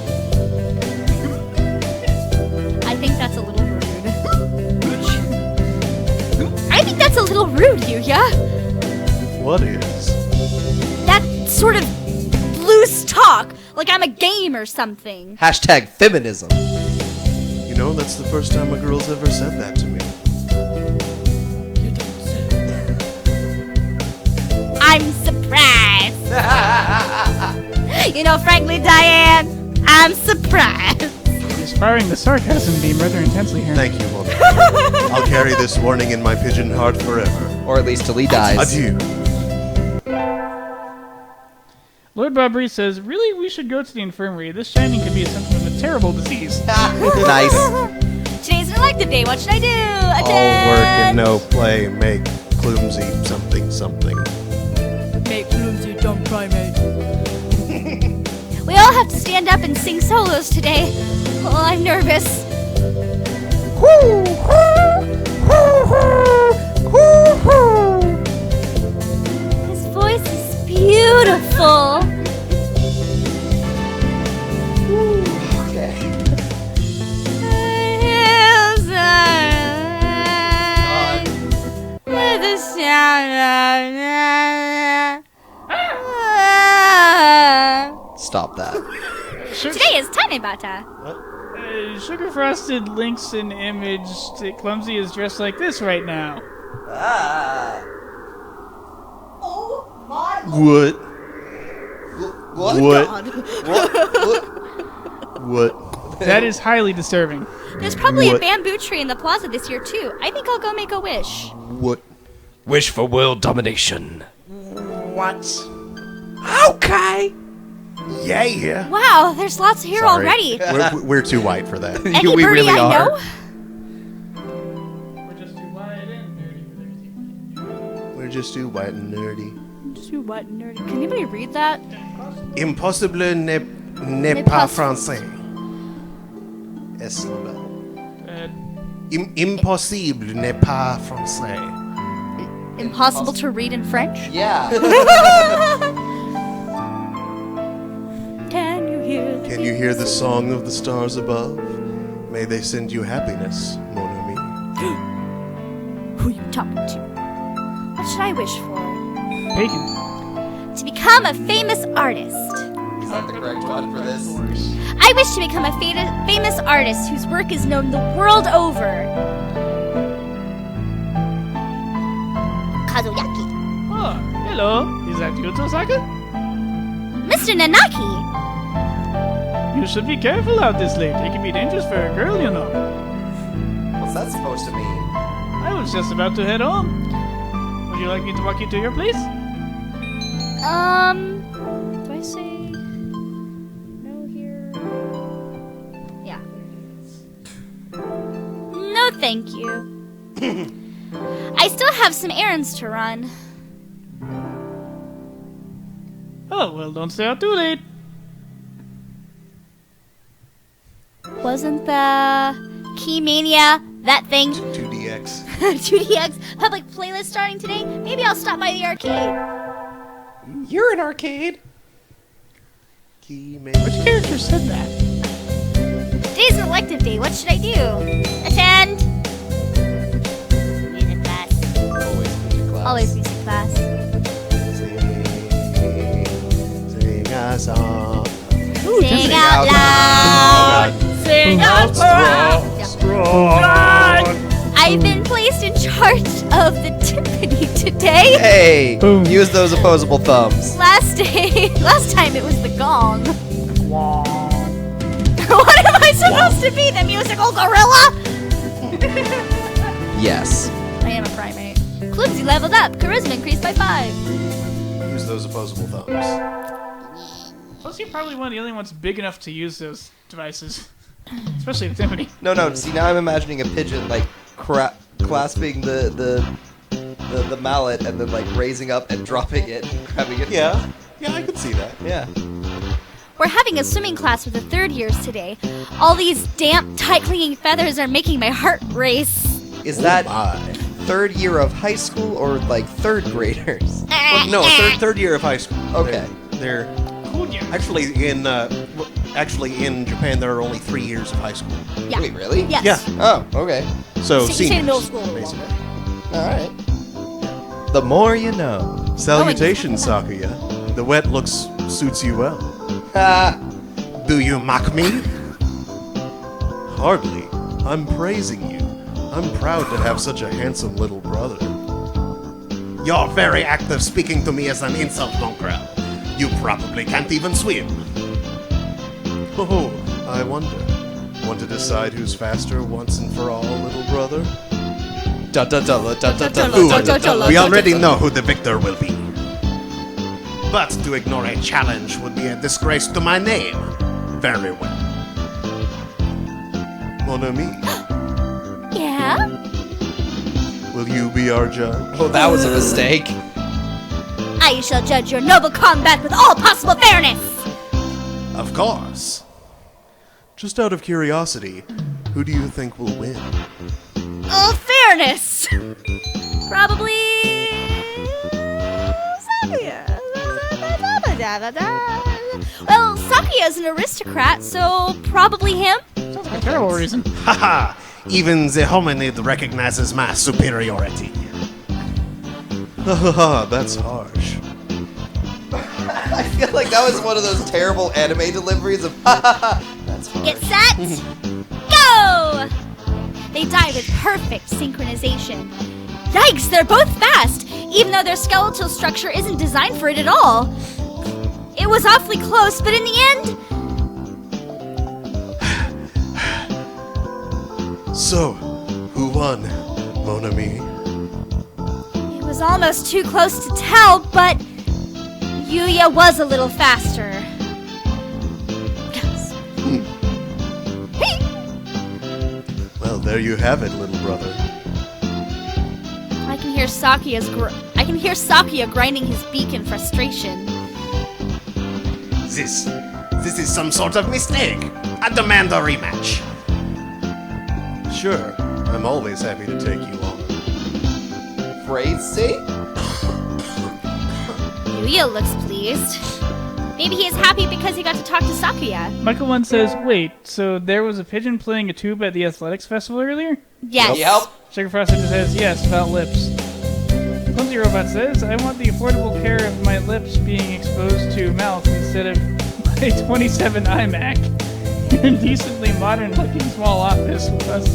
I think that's a little rude. I think that's a little rude, Yuya. What is? That sort of loose talk, like I'm a game or something. Hashtag feminism. You know, that's the first time a girl's ever said that to me. I'm surprised. You know, frankly, Diane, I'm surprised. He's firing the sarcasm beam rather intensely here. Thank you, woman. I'll carry this warning in my pigeon heart forever. Or at least till he dies. Adieu. Lord Bobbery says, really, we should go to the infirmary. This shining could be a symptom of a terrible disease. Nice. Today's an elective day. What should I do? All work and no play make Clumsy something something. Make Clumsy dumb primate. We all have to stand up and sing solos today. Oh, I'm nervous. His voice is beautiful. With the sound of Stop that. Today is Tanebata. Sugar Frosted links an image to Clumsy is dressed like this right now. What? What? What? That is highly disturbing. There's probably a What? bamboo tree in the plaza this year too. I think I'll go make a wish. What? Wish for world domination. What? Okay. Yeah. Wow, there's lots here Sorry. already. We're too white for that. Any We birdie really I are. know? We're just too wide and dirty. We're just too white and nerdy. Too what nerdy? Can anybody read that? Impossible n'est pas français. Est la belle. Impossible n'est pas français. Impossible to read in French? Yeah. Can you hear the Can you hear the song of the stars above? May they send you happiness, mon ami. Who you talking to? What should I wish for? Bacon. To become a famous artist. Is that the correct one for this? I wish to become a famous artist whose work is known the world over. Kazuyaki. Oh, hello. Is that you, Tosaka? Mr. Nanaki. You should be careful out this late. It can be dangerous for a girl, you know. What's that supposed to mean? I was just about to head home. Would you like me to walk you to your place? Do I say no here? Yeah. No, thank you. I still have some errands to run. Oh, well, don't stay out too late. Wasn't the Keymania that thing 2DX. 2DX public playlist starting today? Maybe I'll stop by the arcade. You're an arcade. Which character said that? Today's an elective day. What should I do? Attend. Music class. Always music class. Always music class. Sing a song. Sing out loud. Sing out loud. I've been placed in charge of the timpani today. Hey, Boom. use those opposable thumbs. Last time it was the gong. What am I supposed to be? The musical gorilla? Yes. I am a primate. Clumsy leveled up. Charisma increased by 5. Use those opposable thumbs. Plus, you're probably one of the only ones big enough to use those devices. Especially the timpani. No. See, now I'm imagining a pigeon like clasping the mallet and then like raising up and dropping it, and grabbing it. Yeah, I could see that. Yeah. We're having a swimming class with the third years today. All these damp, tight-clinging feathers are making my heart race. Is that My. third year of high school or like third graders? Well, no, third year of high school. Okay. They're Cool, yeah. actually in Japan there are only 3 years of high school. Yeah. Wait, really? Yes. Yeah. Oh, okay. So So you say seniors, middle school. basically. All right. The more you know. Salutations, Sakuya. The wet looks suits you well. Ah, Do you mock me? Hardly. I'm praising you. I'm proud to have such a handsome little brother. You're very active speaking to me as an insult, Mongrel. You probably can't even swim. Oh, I wonder. Want to decide who's faster once and for all, little brother? Good. We already know who the victor will be. But to ignore a challenge would be a disgrace to my name. Very well. Mon ami, Yeah? will you be our judge? Oh, that was a mistake. I shall judge your noble combat with all possible fairness. Of course. Just out of curiosity, who do you think will win? Oh, fairness. Probably Sakuya. Well, Sakuya's an aristocrat, so probably him. Sounds like a terrible reason. Haha! Even the hominid recognizes my superiority. Haha, that's harsh. I feel like that was one of those terrible anime deliveries of that's fine. Get set, go! They die with perfect synchronization. Yikes, they're both fast, even though their skeletal structure isn't designed for it at all. It was awfully close, but in the end... So, who won, mon ami? It was almost too close to tell, but Yuya was a little faster. Well, there you have it, little brother. I can hear Sakuya grinding his beak in frustration. This is some sort of mistake. I demand a rematch. Sure, I'm always happy to take you on. Crazy? Yuya looks pleased. Maybe he is happy because he got to talk to Sakuya. Michael 1 says, wait, so there was a pigeon playing a tube at the athletics festival earlier? Yes. Yep. Sugar Frosted says, yes, without lips. Clumsy Robot says, I want the affordable care of my lips being exposed to mouth instead of my 27 iMac in a decently modern looking small office with us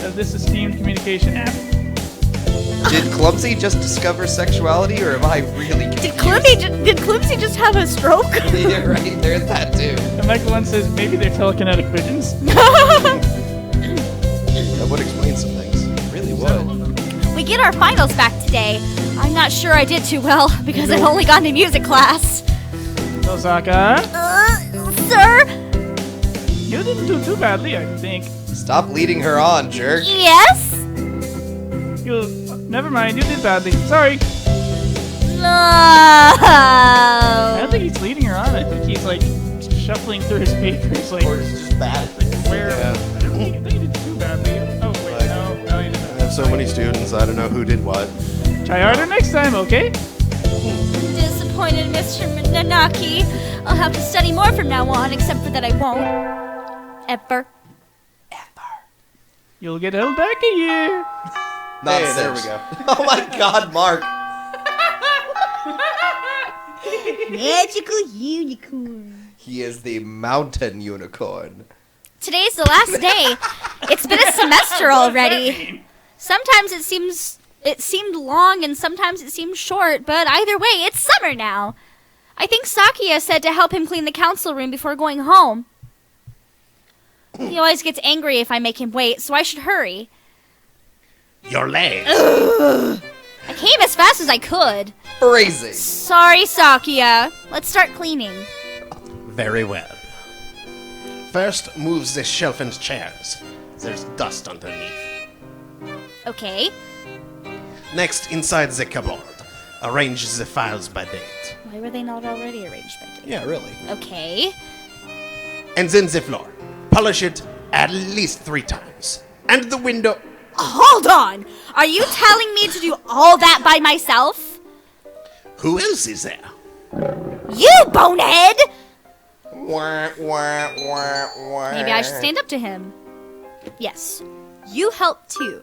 of this esteemed communication app. Did Clumsy just discover sexuality, or am I really confused? Did Clumsy just have a stroke? Yeah, right. There's that too. And Michael 1 says, maybe they're telekinetic pigeons. That would explain some things. It really would. We get our finals back today. I'm not sure I did too well because I've only gone to music class. Osaka, Sir? you didn't do too badly, I think. Stop leading her on, jerk. Yes? Never mind, you did badly. Sorry. No. I don't think he's leading her on. I think he's like shuffling through his papers, like, Or it's just bad. where. Yeah. I don't think he did too badly. Oh wait, Like- no, he I didn't. have so many students, I don't know who did what. Try harder next time, okay? Disappointed, Mr. Nanaki. I'll have to study more from now on, except for that I won't. Ever. You'll get held back a year. Nonsense. Hey, there we go. Oh my God, Mark. Magical unicorn. He is the mountain unicorn. Today's the last day. It's been a semester already. Sometimes it seemed long and sometimes it seemed short, but either way, it's summer now. I think Sakuya said to help him clean the council room before going home. He always gets angry if I make him wait, so I should hurry. You're late. I came as fast as I could. Crazy. Sorry, Sakuya. Let's start cleaning. Very well. First, move the shelf and chairs. There's dust underneath. Okay. Next, inside the cupboard, arrange the files by date. Why were they not already arranged by date? Yeah, really. Okay. And then the floor. Polish it at least 3 times. And the window. Hold on! Are you telling me to do all that by myself? Who else is there? You bonehead! Wah, wah, wah, wah. Maybe I should stand up to him. Yes, you help too.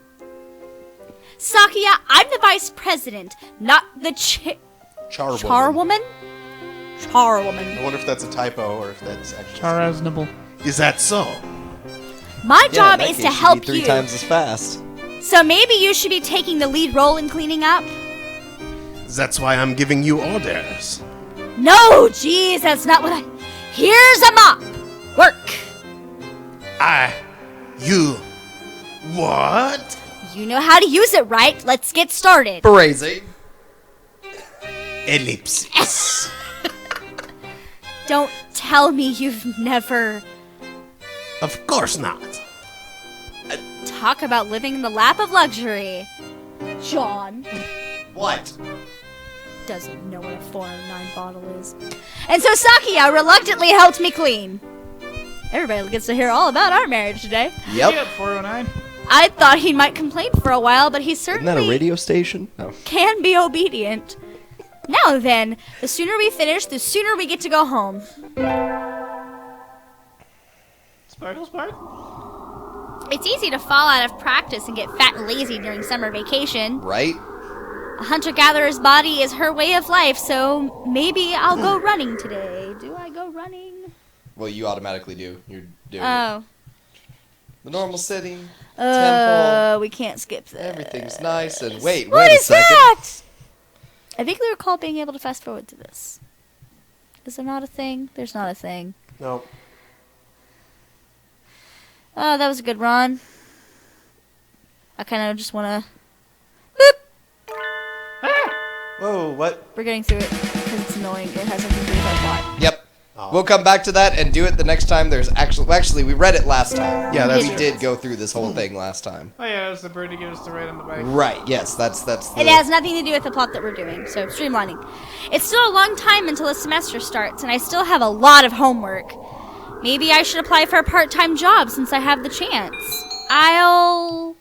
Sakuya, I'm the vice president, not the Charwoman. charwoman? Charwoman. I wonder if that's a typo or if that's actually. Charasnable. Is that so? My Yeah, in job that is case, to she'd help be 3 you. times as fast. So maybe you should be taking the lead role in cleaning up? That's why I'm giving you orders. No, jeez, that's not what I... Here's a mop! Work! You. What? You know how to use it, right? Let's get started. Phrasing. Ellipsis. Don't tell me you've never... Of course not. Talk about living in the lap of luxury. John What? doesn't know what a 409 bottle is. And so Sakia reluctantly helped me clean. Everybody gets to hear all about our marriage today. Yep. Yeah, 409. I thought he might complain for a while, but he Isn't that a certainly radio station? No. can be obedient. Now then, the sooner we finish, the sooner we get to go home. Sparkle, Spark? It's easy to fall out of practice and get fat and lazy during summer vacation. Right? A hunter-gatherer's body is her way of life, so maybe I'll go running today. Do I go running? Well, you automatically do. You're doing it. Oh. The normal sitting, temple, We can't skip that. everything's nice, and wait What a is second. that? I vaguely recall being able to fast forward to this. Is there not a thing? There's not a thing. No. Oh, that was a good run. I kind of just want to... Boop! Whoa, what? We're getting through it because it's annoying. It has something to do with our plot. Yep. Oh. We'll come back to that and do it the next time there's actually we read it last time. Yeah, that's we true. did go through this whole thing last time. Oh yeah, that was the bird to give us the ride on the bike. Right, yes, that's the... It has nothing to do with the plot that we're doing, so streamlining. It's still a long time until the semester starts, and I still have a lot of homework. Maybe I should apply for a part-time job since I have the chance. I'll...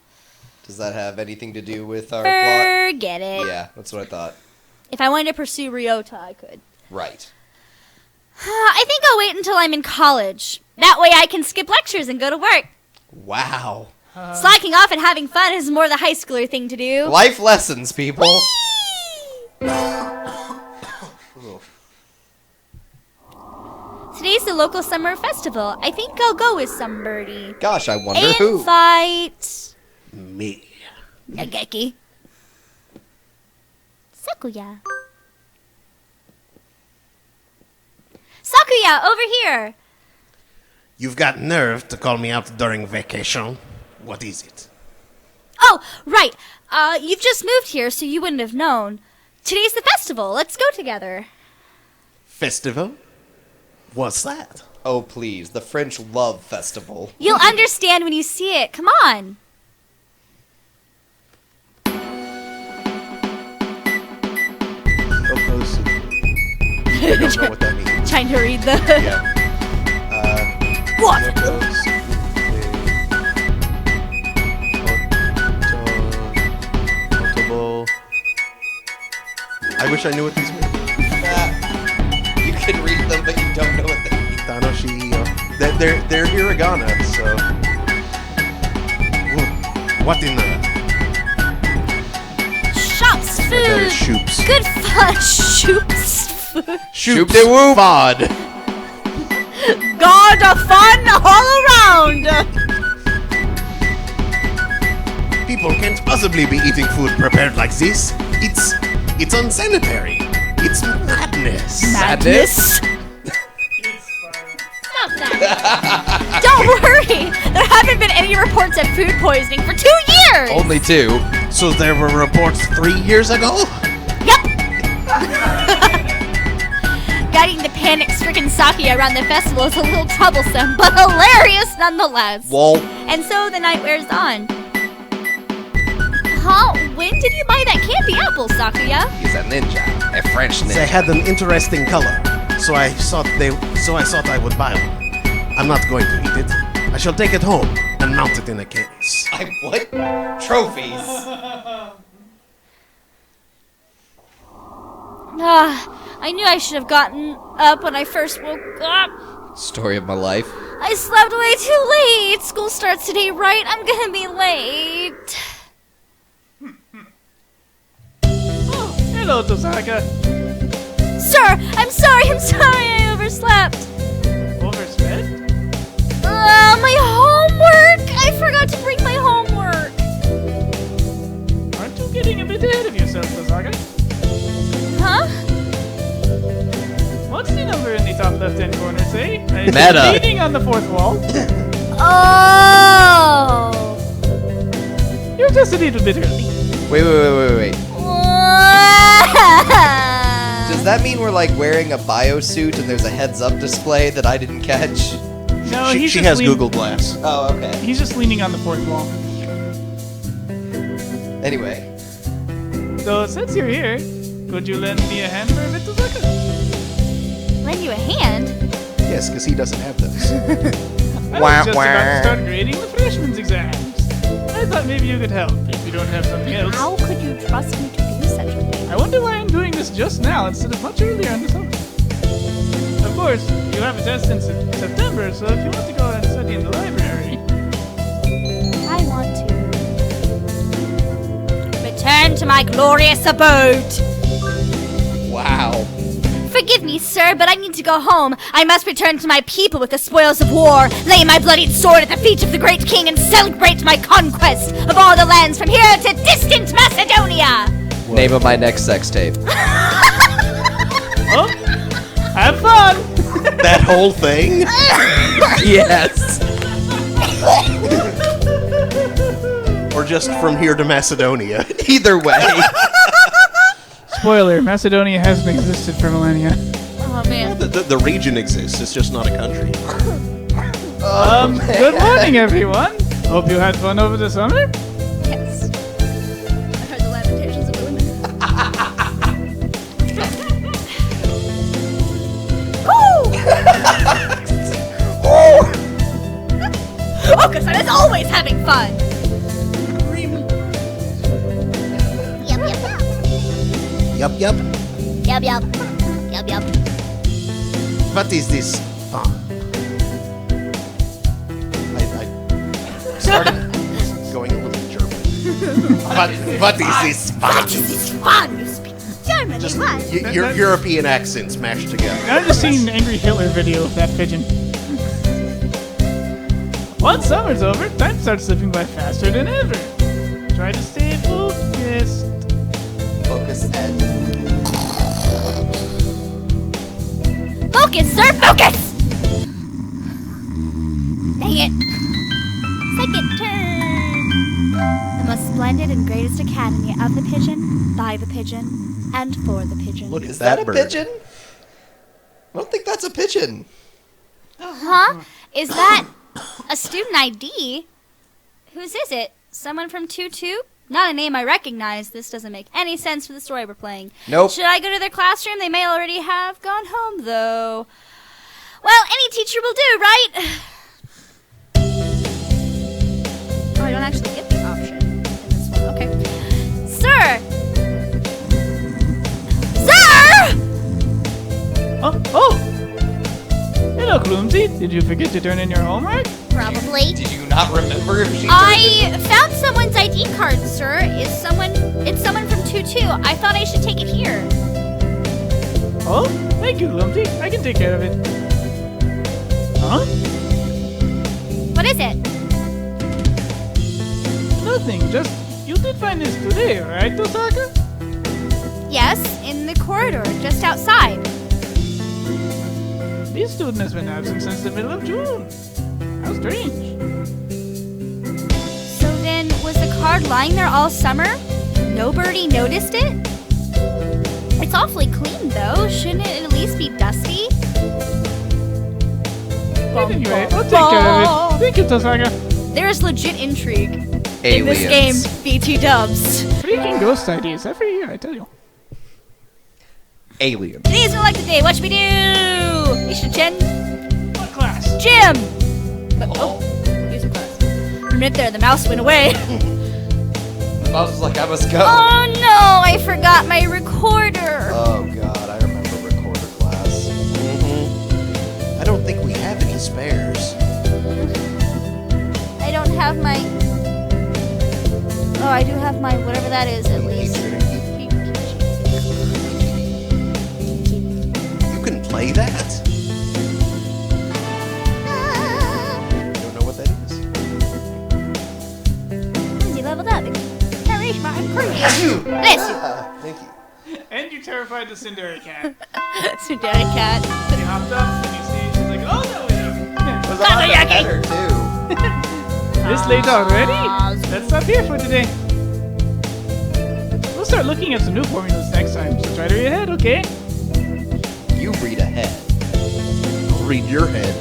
Does that have anything to do with our plot? forget it. Yeah, that's what I thought. If I wanted to pursue Ryota, I could. Right. I think I'll wait until I'm in college. That way I can skip lectures and go to work. Wow. Slacking off and having fun is more the high schooler thing to do. Life lessons, people. Today's the local summer festival. I think I'll go with somebody. Gosh, I wonder who. Invite Me. Nageki. Sakuya. Sakuya, over here. You've got nerve to call me out during vacation. What is it? Oh, right. You've just moved here, so you wouldn't have known. Today's the festival. Let's go together. Festival? What's that? Oh, please, the French Love Festival. You'll understand when you see it. Come on. I don't know what that means. Trying to read the... Yeah. What? I wish I knew what these mean. You can read them, but you don't know what they mean. Tanoshi. They're hiragana, so. Ooh, what in the? Shops That food. is shoops. Good fun. Shops food. Shoop de woo bod. God of fun all around. People can't possibly be eating food prepared like this. It's unsanitary. It's madness. Madness? Stop that. Don't worry. There haven't been any reports of food poisoning for 2 years. Only two. So there were reports 3 years ago? Yep. Guiding the panic-stricken Saki around the festival is a little troublesome, but hilarious nonetheless. Wall. And so the night wears on. Huh? When did you buy that candy apple, Sakuya? He's a ninja. A French They ninja. had an interesting color, so I thought I would buy one. I'm not going to eat it. I shall take it home and mount it in a case. What? Trophies. I knew I should have gotten up when I first woke up. Story of my life. I slept way too late. School starts today, right? I'm gonna be late. Oh, hello, Tosaka. Sir, I'm sorry, I overslept. Oversped? My homework! I forgot to bring my homework. Aren't you getting a bit ahead of yourself, Tosaka? Huh? What's the number in the top left-hand corner say? I see Meta. reading on the fourth wall. Oh! You're just a little bit early. Wait. Does that mean we're like wearing a biosuit and there's a heads-up display that I didn't catch? No, She he's just has lean- Google Glass. Oh, okay. He's just leaning on the fourth wall. Anyway. So since you're here, could you lend me a hand for a bit, Tozaka? Lend you a hand? Yes, because he doesn't have those. I was just about to start grading the freshman's exams. I thought maybe you could help if you don't have something else. How could you trust me to do such a thing? I wonder why I'm doing this just now instead of much earlier in the summer. Of course, you have a test in September, so if you want to go and study in the library. I want to return to my glorious abode. Wow. Forgive me, sir, but I need to go home. I must return to my people with the spoils of war, lay my bloodied sword at the feet of the great king, and celebrate my conquest of all the lands from here to distant Macedonia. Name of my next sex tape. Oh, have fun! That whole thing? Yes. Or just from here to Macedonia? Either way. Spoiler, Macedonia hasn't existed for millennia. Oh man. The region exists, it's just not a country. Good morning, everyone. Hope you had fun over the summer. Yes. I heard the lamentations of the women. Oh, because I was always having fun. Yup, yup. Yup. Yup, yup. Yup, yup. What is this fun? I started going a little German. What is this fun? This is fun. You speak German. Just What? your European accents mashed together. I've just seen an angry Hitler video of that pigeon. Once summer's over, time starts slipping by faster than ever. Try to stay focused. Focus and Focus, sir, focus! Dang it. Second turn. The most splendid and greatest academy of the pigeon, by the pigeon, and for the pigeon. Look, is that a bird. pigeon? I don't think that's a pigeon. Huh? Is that a student ID? Whose is it? Someone from 2-2? Not a name I recognize. This doesn't make any sense for the story we're playing. Nope. Should I go to their classroom? They may already have gone home, though. Well, any teacher will do, right? Oh, I don't actually get the option in this one. Okay. Sir! Sir! Oh! Hello, Clumsy. Did you forget to turn in your homework? Probably. Did you not remember if she? I found someone's ID card, sir. It's someone from 2-2. I thought I should take it here. Oh, thank you, Clumsy. I can take care of it. Huh? What is it? Nothing. Just you did find this today, right, Tosaka? Yes, in the corridor, just outside. This student has been absent since the middle of June. How strange. So then, was the card lying there all summer? Nobody noticed it? It's awfully clean, though. Shouldn't it at least be dusty? Anyway, I'll take care of it. Thank you, Tosaka. There's legit intrigue in Aliens. this game, BT dubs. Freaking ghost ideas every year, I tell you. Alien. Today's not like the day. What should we do? Mr. Chen? What class? Jim! Oh, music class. Right there, the mouse went away. The mouse was like, I must go. Oh no, I forgot my recorder. Oh god, I remember recorder class. I don't think we have any spares. I don't have my... Oh, I do have my whatever that is, at least. You can play that? I don't know what that is. He leveled up. Can't reach my increase. This. Thank you. And you terrified the Cinderella cat. Suderi cat. He hopped up and you see, she's like, oh no, we don't. Was on the header too. This late already? Let's stop here for today. We'll start looking at some new formulas next time, so try to read ahead, okay? You read ahead. I'll read your head.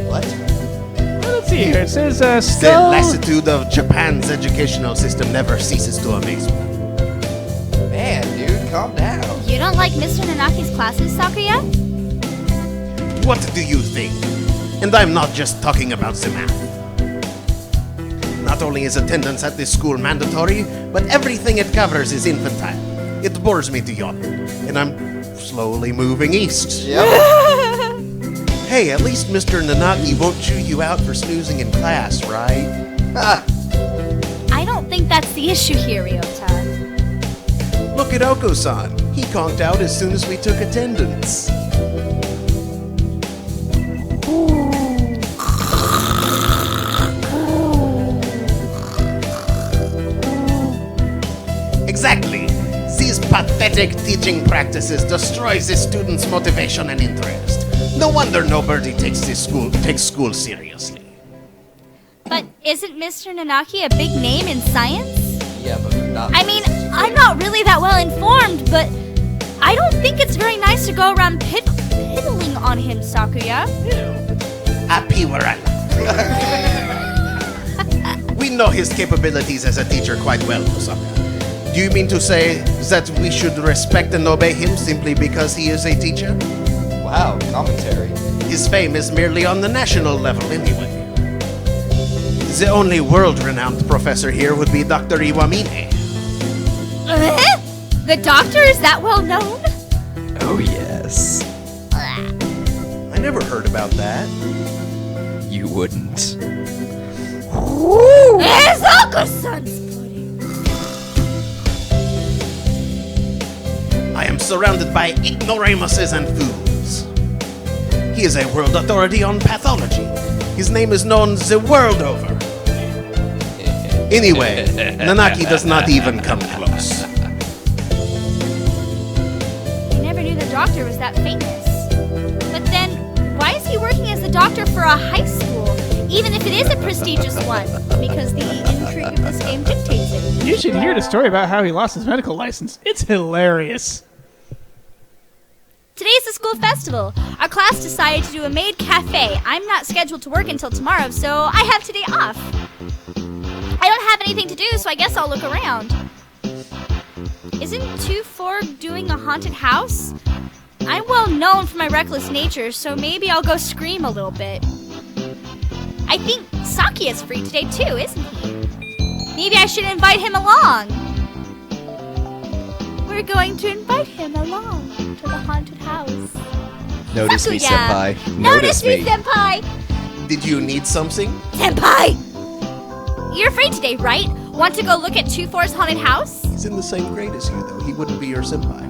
What? Well, let's see here. It says, The still... lassitude of Japan's educational system never ceases to amaze me. Man, dude, calm down. You don't like Mr. Nanaki's classes, Sakuya? What do you think? And I'm not just talking about the math. Not only is attendance at this school mandatory, but everything it covers is infantile. It bores me to yawn, and I'm slowly moving east. Yep. Hey, at least Mr. Nanaki won't chew you out for snoozing in class, right? I don't think that's the issue here, Ryota. Look at Oko-san. He conked out as soon as we took attendance. Exactly. These pathetic teaching practices destroys the students' motivation and interest. No wonder nobody takes school seriously. But isn't Mr. Nanaki a big name in science? Yeah, but not. I mean, I'm not really that well informed, but I don't think it's very nice to go around piddling on him, Sakuya. Happy Warana. We know his capabilities as a teacher quite well, Osaka. Do you mean to say that we should respect and obey him simply because he is a teacher? Wow, commentary. His fame is merely on the national level anyway. The only world-renowned professor here would be Dr. Iwamine. The doctor is that well known? Oh, yes. I never heard about that. You wouldn't. There's Oko-san's pudding. I am surrounded by ignoramuses and fools. He is a world authority on pathology. His name is known the world over. Anyway, Nanaki does not even come close. I never knew the doctor was that famous. But then, why is he working as a doctor for a high school, even if it is a prestigious one? Because the intrigue of this game dictates it. You should hear the story about how he lost his medical license. It's hilarious. Today's the school festival. Our class decided to do a maid cafe. I'm not scheduled to work until tomorrow, so I have today off. I don't have anything to do, so I guess I'll look around. Isn't 2-4 doing a haunted house? I'm well known for my reckless nature, so maybe I'll go scream a little bit. I think Saki is free today too, isn't he? Maybe I should invite him along. We're going to invite him along to the haunted house. Notice me, Sakuya. senpai. Notice me, senpai! Did you need something? Senpai! You're free today, right? Want to go look at 2-4's haunted house? He's in the same grade as you, though. He wouldn't be your senpai.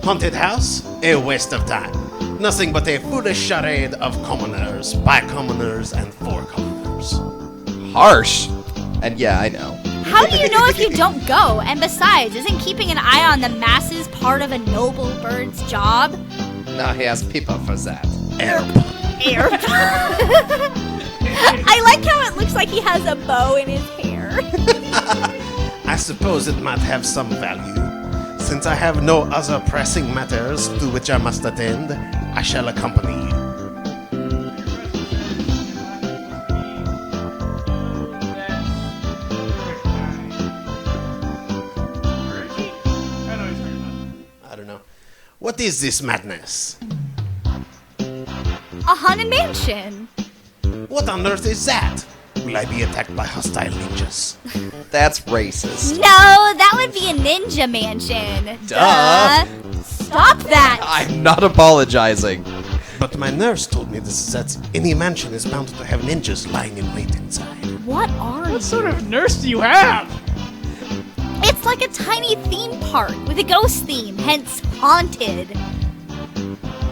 Haunted house? A waste of time. Nothing but a foolish charade of commoners, by commoners, and for commoners. Harsh. And yeah, I know. How do you know if you don't go? And besides, isn't keeping an eye on the masses part of a noble bird's job? Now he has people for that. Erp. I like how it looks like he has a bow in his hair. I suppose it might have some value. Since I have no other pressing matters to which I must attend, I shall accompany you. I don't know. What is this madness? A haunted mansion. What on earth is that? Will I be attacked by hostile ninjas? That's racist. No, that would be a ninja mansion. Duh. Stop that. I'm not apologizing. But my nurse told me that any mansion is bound to have ninjas lying in wait inside. What are you? What sort of nurse do you have? It's like a tiny theme park with a ghost theme, hence haunted.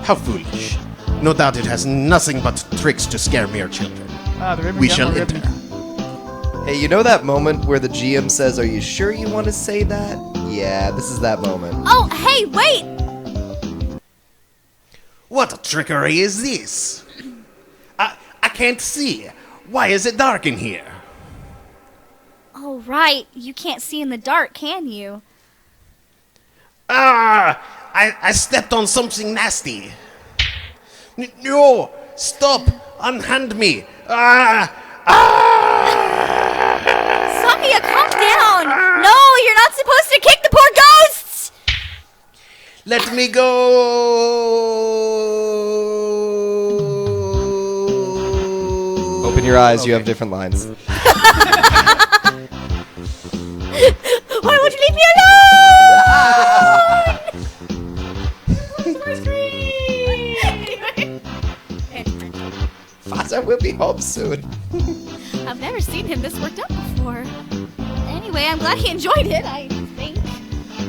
How foolish. No doubt it has nothing but tricks to scare mere children. Ah, the ribbon We got shall more enter. ribbon. Hey, you know that moment where the GM says, "Are you sure you want to say that?" Yeah, this is that moment. Oh, hey, wait! What trickery is this? I can't see. Why is it dark in here? Oh, right. You can't see in the dark, can you? Ah! I stepped on something nasty. No! Stop! Unhand me! Ah! Sakuya, calm down! No, you're not supposed to kick the poor ghosts! Let me go! Open your eyes. You have different lines. Why won't you leave me alone? Father will be home soon. I've never seen him this worked up before. Anyway, I'm glad he enjoyed it, I think.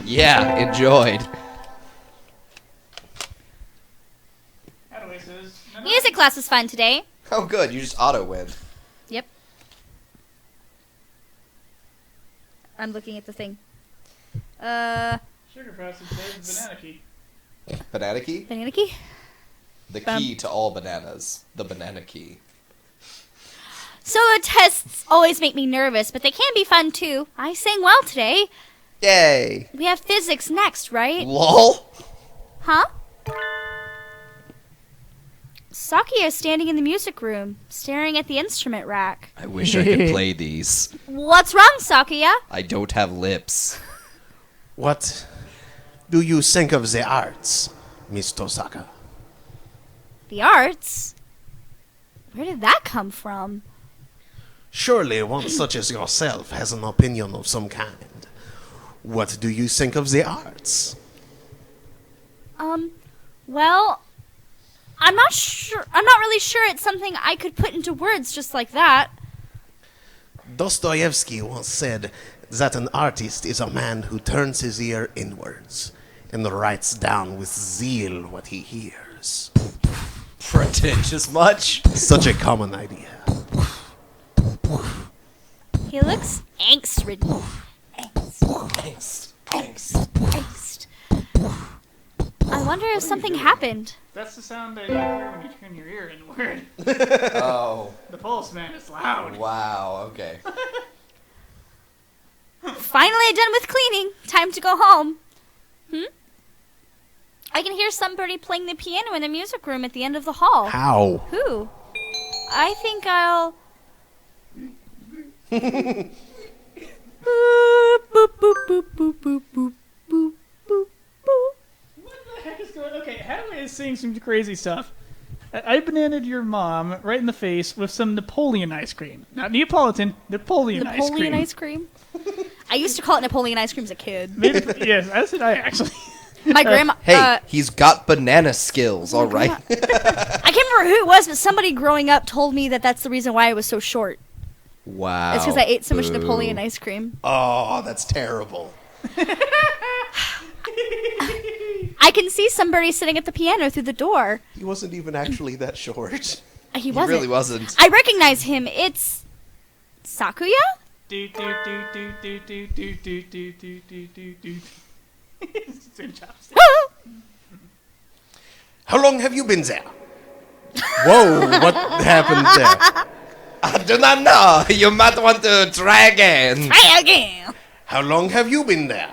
Yeah, enjoyed. Hataway says, Music class was fun today. Oh, good. You just auto-win. Yep. I'm looking at the thing. Sugar Frosted says banana key. Banana key? Banana key? The key to all bananas. The banana key. Solo tests always make me nervous, but they can be fun too. I sang well today. Yay! We have physics next, right? LOL? Huh? Sakuya is standing in the music room, staring at the instrument rack. I wish I could play these. What's wrong, Sakuya? I don't have lips. What do you think of the arts, Miss Tosaka? The arts? Where did that come from? Surely one such as yourself has an opinion of some kind. What do you think of the arts? Well, I'm not really sure it's something I could put into words just like that. Dostoevsky once said that an artist is a man who turns his ear inwards and writes down with zeal what he hears. Pretentious much? Such a common idea. He looks angst-ridden. Angst. Angst. I wonder if something happened. That's the sound that you hear when you turn your ear inward. Oh. The pulse, man, is loud. Wow, okay. Finally done with cleaning. Time to go home. I can hear somebody playing the piano in the music room at the end of the hall. How? Who? I think I'll... boop, boop, boop, boop, boop, boop, boop, boop, boop, boop. What the heck is going on? Okay, Hataway is saying some crazy stuff. I bananaed your mom right in the face with some Napoleon ice cream. Not Neapolitan, Napoleon ice cream. Napoleon ice cream? I used to call it Napoleon ice cream as a kid. Maybe, yes, as did I actually. My grandma... Hey, he's got banana skills, all right? I can't remember who it was, but somebody growing up told me that that's the reason why I was so short. Wow. It's because I ate so much Boo. Napoleon ice cream. Oh, that's terrible. I can see somebody sitting at the piano through the door. He wasn't even actually that short. He He wasn't. really wasn't. I recognize him. It's... Sakuya? Do, do, do, do, do, do, do, do, do, do, do, do. It's in chopsticks. How long have you been there? Whoa, what happened there? I do not know. You might want to try again. Try again. How long have you been there?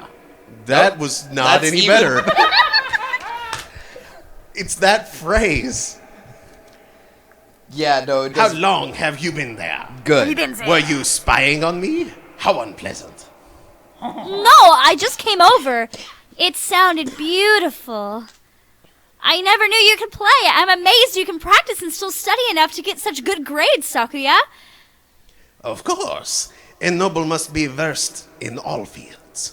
That Nope. was not That's any even- better. It's that phrase. Yeah, no, it How does long have you been there? good. Were you spying on me? How unpleasant. No, I just came over. It sounded beautiful. I never knew you could play. I'm amazed you can practice and still study enough to get such good grades, Sakuya. Of course. A noble must be versed in all fields.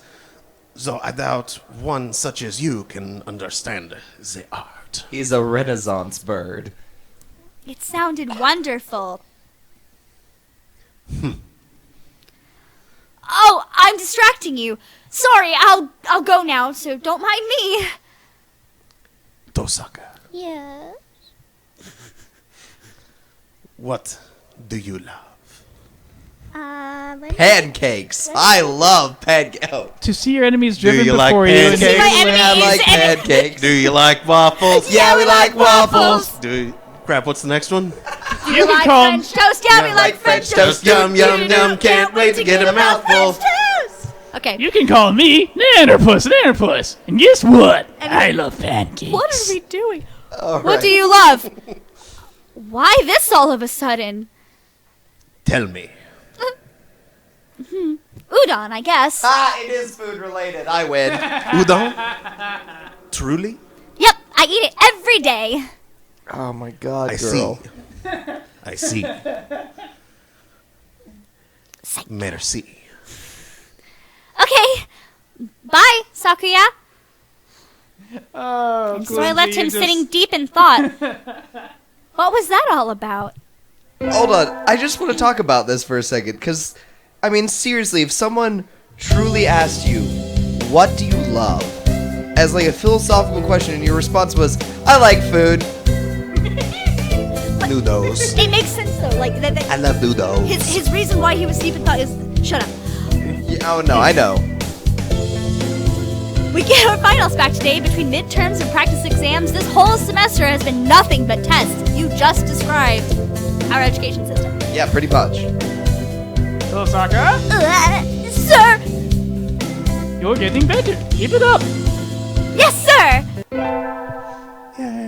Though I doubt one such as you can understand the art. He's a Renaissance bird. It sounded wonderful. Oh, I'm distracting you. Sorry, I'll go now, so don't mind me. Tosaka, Yeah. what do you love? Pancakes. I love pancakes. Oh. To see your enemies driven you like before you. and- pancakes? My I enemies like and- pancakes. Do you like waffles? Yeah, we like waffles. Crap, what's the next one? Do You you can like call 'em- French toast? Yeah, we like French toast. Yum, yum, yum, can't wait to get a mouthful. French toast. Okay. You can call me Nannerpuss. And guess what? I love pancakes. What are we doing? All What right. do you love? Why this all of a sudden? Tell me. Udon, I guess. Ah, it is food related. I win. Udon? Truly? Yep, I eat it every day. Oh my god, I girl. see. I see. Merci. Okay. Bye, Sakuya. Oh, So I left Quincy, him you just- sitting deep in thought. What was that all about? Hold on. I just want to talk about this for a second, because, I mean, seriously, if someone truly asked you, what do you love? As like a philosophical question, and your response was, I like food. Noodles. It makes sense though. Like I love noodles. his reason why he was deep in thought is shut up. Yeah, oh no, I know. We get our finals back today. Between midterms and practice exams, this whole semester has been nothing but tests. You just described our education system. Yeah, pretty much. So, Saka, Sir! you're getting better. Keep it up. Yes, sir!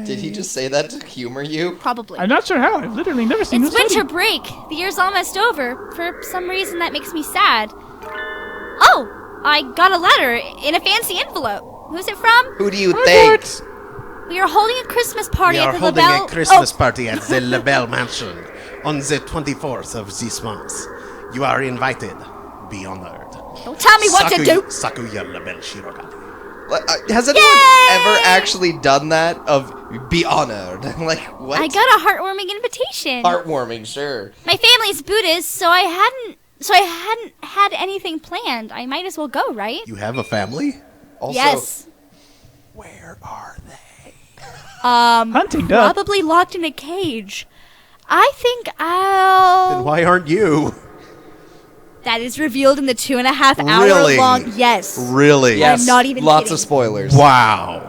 Did he just say that to humor you? Probably. I'm not sure how. I've literally never seen It's him study. winter break. The year's almost over. For some reason, that makes me sad. Oh, I got a letter in a fancy envelope. Who's it from? Who do you think? We are holding a Christmas party We at are the holding LaBelle. a Christmas party at the LaBelle Mansion on the 24th of this month. You are invited. Be honored. Don't tell me what to do. Sakuya LaBelle Shirogane. Has anyone Yay! ever actually done that? Of be honored? Like, what? I got a heartwarming invitation. Heartwarming, sure. My family's Buddhist, so I hadn't had anything planned. I might as well go, right? You have a family? Also, Yes. Where are they? Hunting duck. Probably locked in a cage. I think I'll. Then why aren't you? That is revealed in the 2.5 hour Really? long. Yes. Really? yes, not even lots kidding. of spoilers. Wow.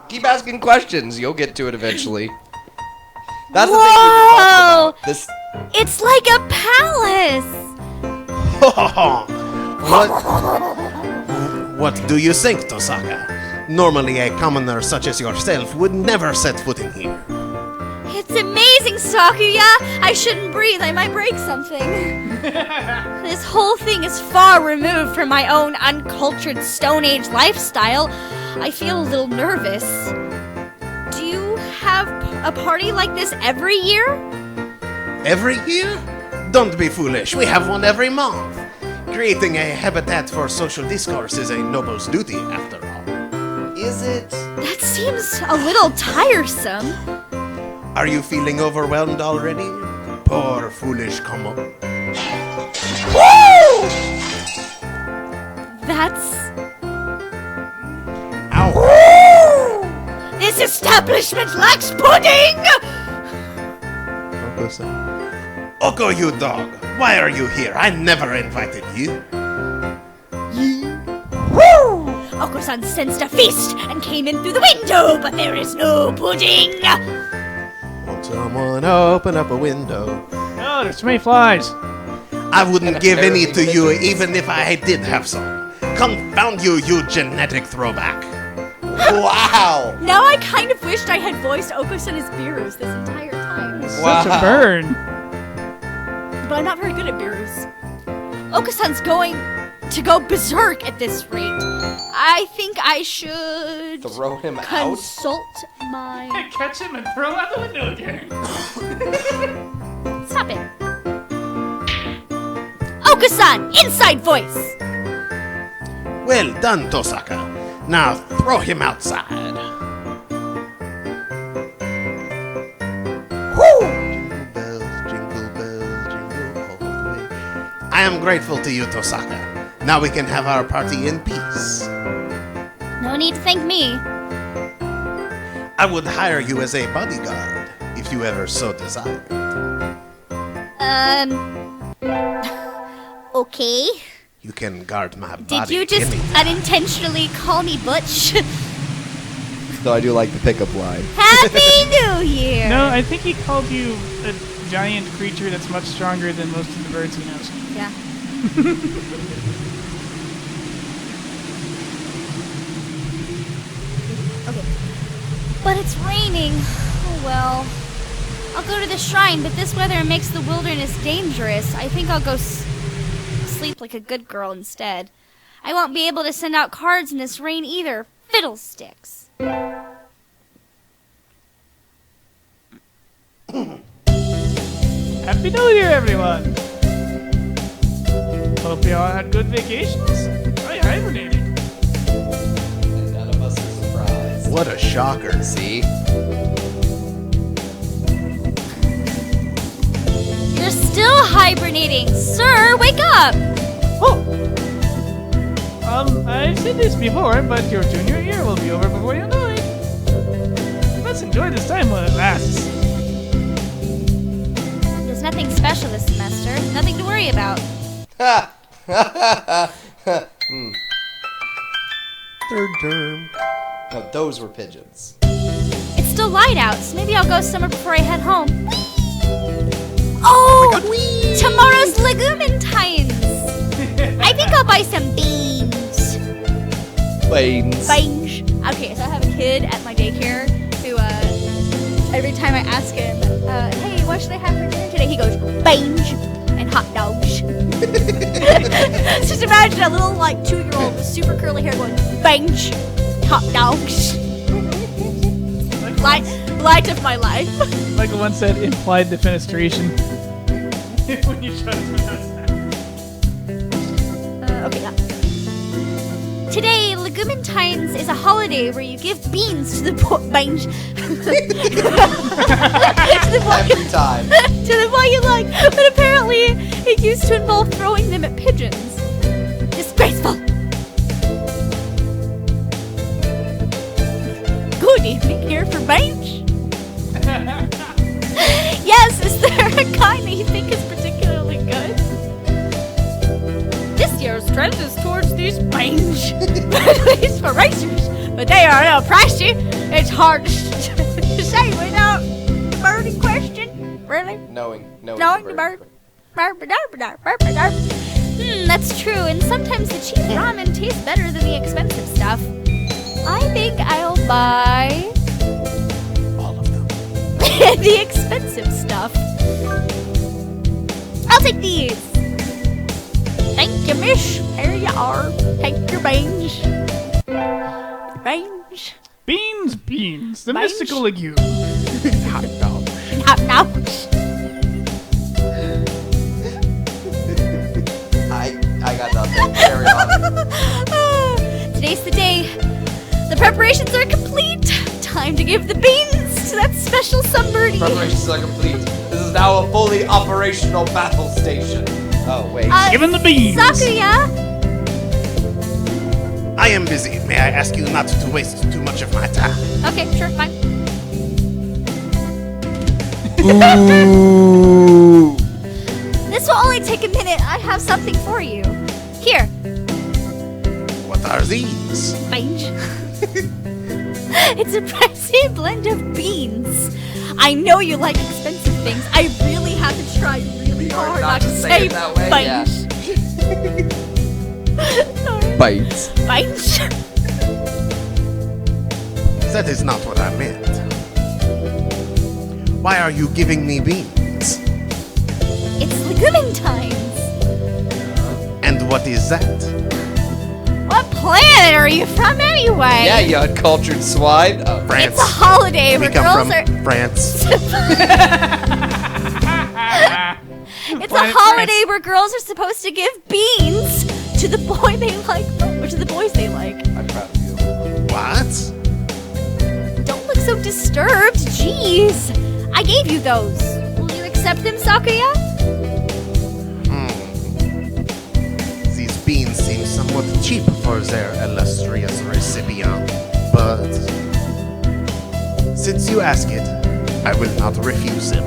Keep asking questions. You'll get to it eventually. That's Whoa! the thing we've been talking about. This. It's like a palace. What do you think, Tosaka? Normally a commoner such as yourself would never set foot in here. It's amazing, Sakuya. I shouldn't breathe. I might break something. This whole thing is far removed from my own uncultured Stone Age lifestyle. I feel a little nervous. Do you have a party like this every year? Every year? Don't be foolish. We have one every month. Creating a habitat for social discourse is a noble's duty, after all. Is it? That seems a little tiresome. Are you feeling overwhelmed already? Poor foolish Como. That's. Ow! This establishment lacks pudding! Oko, you dog. Why are you here? I never invited you. Oko-san sensed a feast and came in through the window, but there is no pudding! Won't someone open up a window? Oh, there's too many flies. I wouldn't give any to terribly you ridiculous. even if I did have some. Confound you, you genetic throwback. Wow. Now I kind of wished I had voiced Oko-san as Beerus this entire time. Wow. Such a burn. But I'm not very good at Beerus. Oko-san's going to go berserk at this rate. I think I should Throw him out. consult my... Catch him and throw him out the window again. Stop it. Oko-san, inside voice! Well done, Tosaka. Now throw him outside. Jingle bells, jingle bells, jingle all the way. I am grateful to you, Tosaka. Now we can have our party in peace. No need to thank me. I would hire you as a bodyguard if you ever so desired. Okay. You can guard my body. Did you just anytime. unintentionally call me Butch? Though I do like the pickup line. Happy New Year! No, I think he called you a giant creature that's much stronger than most of the birds he knows. Yeah. Okay. But it's raining. Oh well. I'll go to the shrine, but this weather makes the wilderness dangerous. I think I'll go sleep like a good girl instead. I won't be able to send out cards in this rain either. Fiddlesticks. Happy New Year, everyone! Hope you all had good vacations. I hibernated. And none of us are surprised. What a shocker. See? You're still hibernating. Sir, wake up! Oh! I've said this before, but your junior year will be over before you know it. Let's enjoy this time while it lasts. There's nothing special this semester. Nothing to worry about. Ha! Third term. No, those were pigeons. It's still light out, so maybe I'll go somewhere before I head home. Oh! Tomorrow's Legumintines! I think I'll buy some beans. Planes. Beans. Okay, so I have a kid at my daycare who, every time I ask him, hey, what should I have for dinner today? He goes, beans and hot dogs. Just imagine a little, 2-year-old with super curly hair going, beans, hot dogs. Light of my life. Michael once said implied defenestration. When you try to pronounce that. Okay, yeah. Today, Legumintines is a holiday where you give beans to the beans. to the boy, Every time. to the boy you like, but apparently it used to involve throwing them at pigeons. Disgraceful. Good evening here for beans. Yes, is there a kind that you think is particularly good? This year's trend is towards these beans. These for racers, but they are a little pricey. It's hard to say without the bird in question. Really? Knowing Knowing the the bird. bird. That's true, and sometimes the cheap ramen tastes better than the expensive stuff. I think I'll buy All of them. the expensive stuff. I'll take these. Thank you, miss. Here you are. Take your beans. Beans. Beans. The Beans? mystical legume. Hot dog. Hot dogs. I got nothing. Carry on. Today's the day. The preparations are complete. Time to give the beans to that special somebody. Preparations are complete. This is now a fully operational battle station. Oh, wait. Give him the beans. Sakuya, I am busy. May I ask you not to waste too much of my time? okay, sure, fine. Ooh. This will only take a minute. I have something for you. Here, What are these? beans. It's a pricey blend of beans. I know you like expensive things. I really have to try really hard not to say it that way, yeah. beans. Sorry. Bites. Beans. That is not what I meant. Why are you giving me beans? It's Legumintines. And what is that? What planet are you from anyway? Yeah, you uncultured swine. Oh, France. It's a holiday We where come girls from are. France. It's a Planet holiday France. where girls are supposed to give beans To the boy they like, or to the boys they like. I'm proud of you. What? Don't look so disturbed. Jeez. I gave you those. Will you accept them, Sakuya? These beans seem somewhat cheap for their illustrious recipient, but since you ask it, I will not refuse them.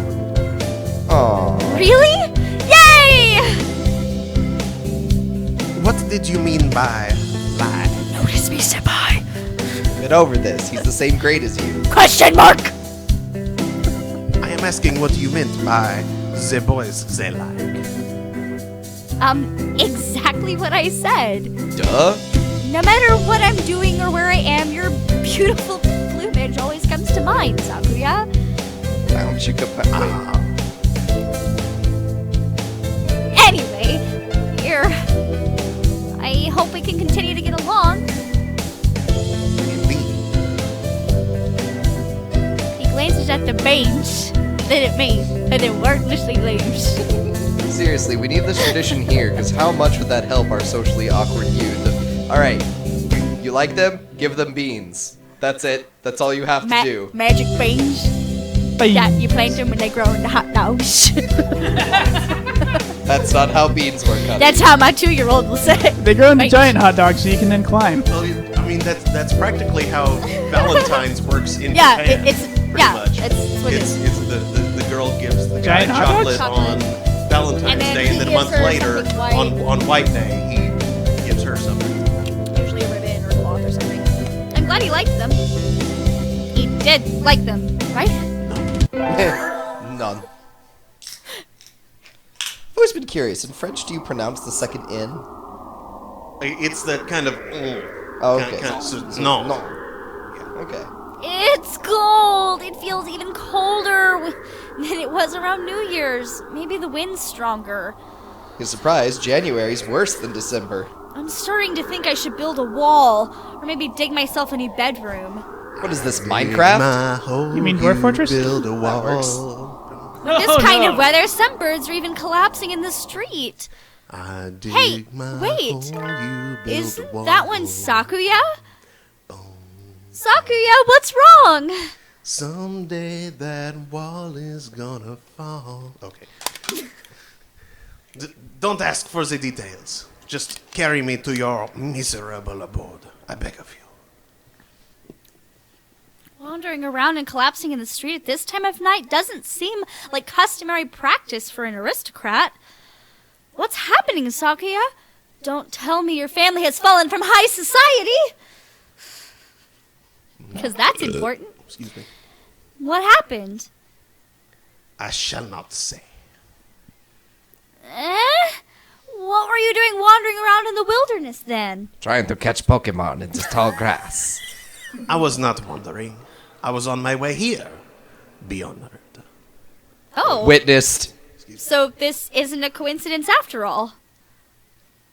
Aww. Really? Yay! What did you mean by lie? Notice me, senpai. Get over this. He's the same grade as you. Question mark. I am I'm asking what you meant by the boys they like. Exactly what I said. Duh. No matter what I'm doing or where I am, your beautiful plumage always comes to mind, Sakuya. Don't you Anyway, here. I hope we can continue to get along. He glances at the bench, then at me, and then wordlessly leaves. Seriously, we need this tradition here, because how much would that help our socially awkward youth? Alright, you like them? Give them beans. That's it. That's all you have to do. Magic beans. Yeah, you plant them when they grow into hot dogs. That's not how beans work, honey. That's how my 2-year-old will say. They grow into giant hot dogs, so you can then climb. Well, I mean, that's practically how Valentine's works in Yeah, Japan. it's much. it's what it is. It's the girl gives the guy Giant hot dogs? chocolate on Valentine's And then Day, he and then a gives month her later, something white. on White Day, he gives her something. Usually a ribbon or cloth or something. I'm glad he liked them. He did like them, right? None. I've always been curious. In French, do you pronounce the second N? It's that kind of. Oh, okay. No. Okay. It's cold. It feels even colder than it was around New Year's. Maybe the wind's stronger. You're surprised, January's worse than December. I'm starting to think I should build a wall, or maybe dig myself a new bedroom. What is this, Minecraft? You mean Dwarf Fortress? Build a That works. wall. This kind of weather, some birds are even collapsing in the street. I dig Hey, my wait. hole, you build Is a wall. that one Sakuya? Sakuya, what's wrong? Someday that wall is gonna fall. Okay. Don't ask for the details. Just carry me to your miserable abode. I beg of you. Wandering around and collapsing in the street at this time of night doesn't seem like customary practice for an aristocrat. What's happening, Sakuya? Don't tell me your family has fallen from high society! Because that's important. Excuse me. What happened? I shall not say. What were you doing wandering around in the wilderness then? Trying to catch Pokemon in this tall grass. I was not wandering. I was on my way here. Be honored. Oh, Witnessed. so this isn't a coincidence after all.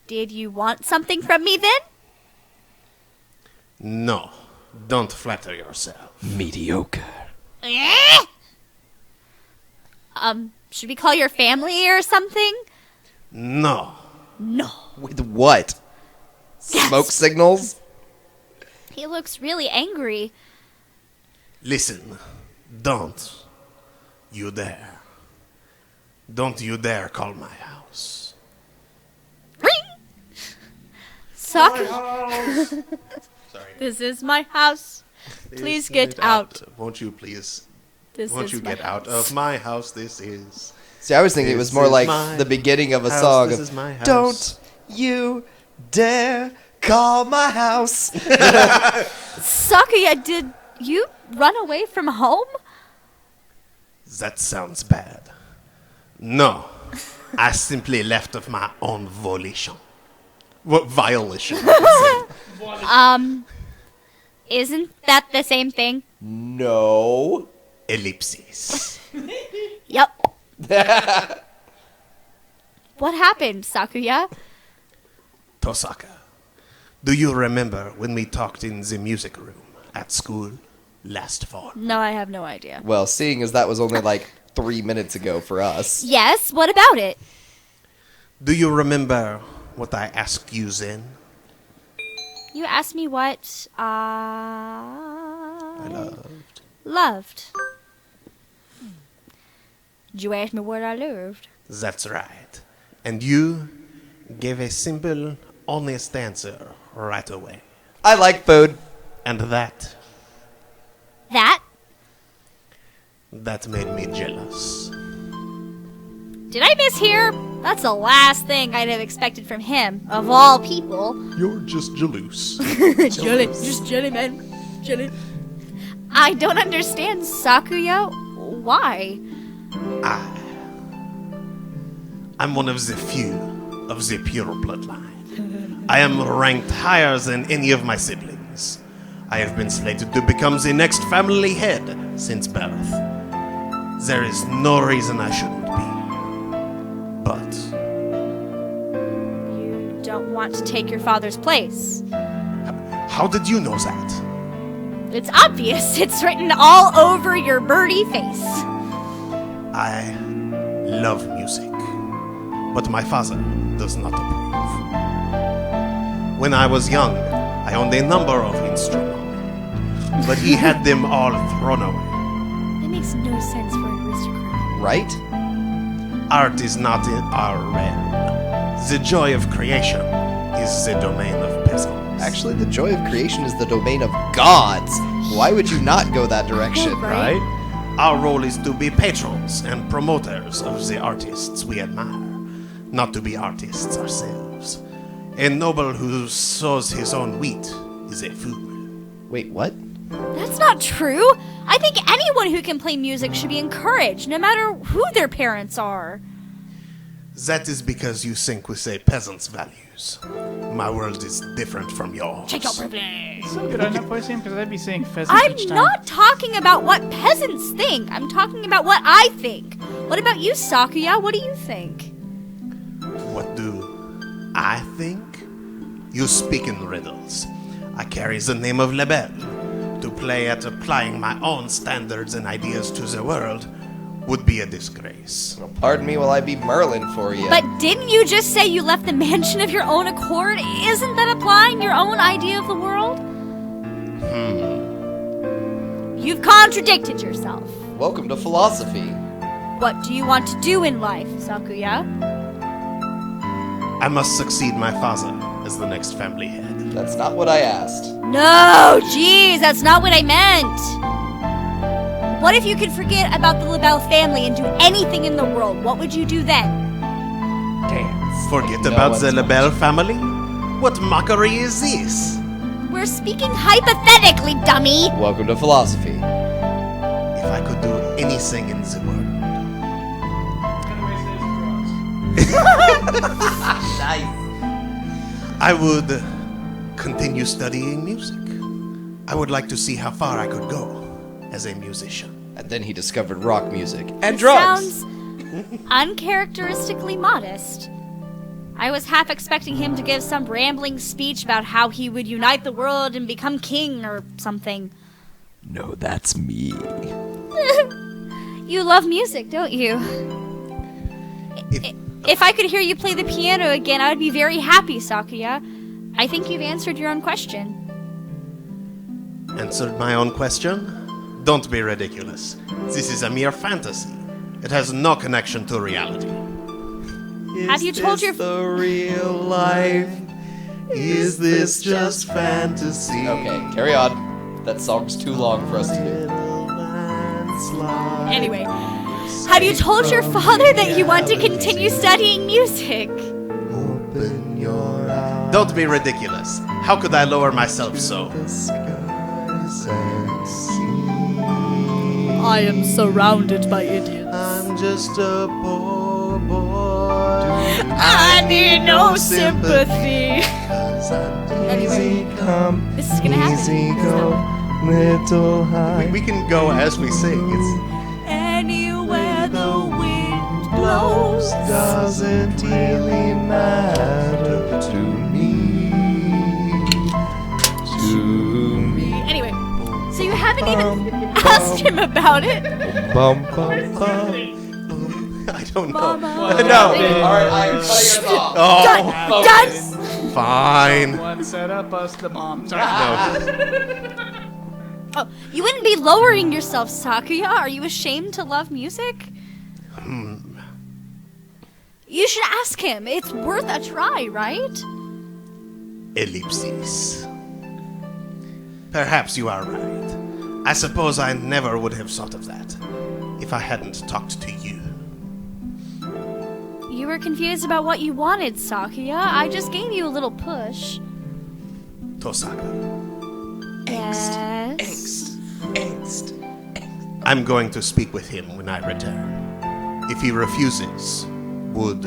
Did you want something from me then? No. Don't flatter yourself. Mediocre. Should we call your family or something? No. No. With what? Smoke signals? He looks really angry. Listen. Don't you dare. Don't you dare call my house. Ring! Saku, Sorry. this is my house. Please get out. Won't you please? This Won't is you my get out house. of my house? This is. See, I was thinking it was This more is like my the beginning of a house, song this of is my house. Don't you dare call my house. Sakuya, did you run away from home? That sounds bad. No. I simply left of my own volition. What violation? Isn't that the same thing? No. Ellipsis. Yep. What happened, Sakuya? Tosaka. Do you remember when we talked in the music room at school last fall? No, I have no idea. Well, seeing as that was only like 3 minutes ago for us. Yes, what about it? Do you remember what I asked you then? You asked me what I loved. Did you ask me what I loved? That's right. And you gave a simple, honest answer right away. I like food. And that That? made me jealous. Did I mishear? That's the last thing I'd have expected from him, of all people. You're just jealous. Jelly, just jelly, man. Jelly. I don't understand, Sakuya. Why? I'm one of the few of the pure bloodline. I am ranked higher than any of my siblings. I have been slated to become the next family head since birth. There is no reason I shouldn't be. But You don't want to take your father's place. how did you know that? It's obvious. It's written all over your birdie face. I love music, but my father does not approve. When I was young, I owned a number of instruments, but he had them all thrown away. That makes no sense for an aristocrat. Right? Art is not in our realm. The joy of creation is the domain of peasants. Actually, the joy of creation is the domain of gods. Why would you not go that direction? Right. Our role is to be patrons and promoters of the artists we admire, not to be artists ourselves. A noble who sows his own wheat is a fool. Wait, what? That's not true. I think anyone who can play music should be encouraged, no matter who their parents are. That is because you think with a peasant's values. My world is different from yours. Check your privilege. So good on that voice name, because I'd be saying pheasant I'm each time. not talking about what peasants think. I'm talking about what I think. What about you, Sakuya? What do you think? What do I think? You speak in riddles. I carry the name of Lebel. To play at applying my own standards and ideas to the world would be a disgrace. Well, pardon me while I be Merlin for you. But didn't you just say you left the mansion of your own accord? Isn't that applying your own idea of the world? You've contradicted yourself. Welcome to philosophy. What do you want to do in life, Sakuya? I must succeed my father as the next family head. That's not what I asked. No, jeez, that's not what I meant. What if you could forget about the LaBelle family and do anything in the world? What would you do then? Dance. Forget No about one's the going Lebel family? What mockery is this? We're speaking hypothetically, dummy. Welcome to philosophy. If I could do anything in the world, Nice. I would continue studying music. I would like to see how far I could go as a musician. And then he discovered rock music and drugs. Sounds uncharacteristically modest. I was half expecting him to give some rambling speech about how he would unite the world and become king or something. No, that's me. You love music, don't you? If I could hear you play the piano again, I would be very happy, Sakuya. I think you've answered your own question. Answered my own question? Don't be ridiculous. This is a mere fantasy. It has no connection to reality. Have you told your... the real life? Is this just fantasy? Okay, carry on. That song's too long for us to do. Anyway, have you told your father that you want to continue studying music? Don't be ridiculous. How could I lower myself so? I am surrounded by idiots. I'm just a poor boy. I need no sympathy. Anyway, this is gonna happen. little high. We can go as we sing. It's Anywhere the wind blows. Doesn't really matter to me. Anyway, so you haven't even asked him about it. Bum, bum, bum. I don't know. Mama. No. Alright, I'm cutting us off. Oh, Done. fine. One set up us the bomb. Sorry. Oh, you wouldn't be lowering yourself, Sakuya. Are you ashamed to love music? You should ask him. It's worth a try, right? Ellipses. Perhaps you are right. I suppose I never would have thought of that if I hadn't talked to you. You were confused about what you wanted, Sakuya. I just gave you a little push. Tosaka. Yes. Angst. I'm going to speak with him when I return. If he refuses, would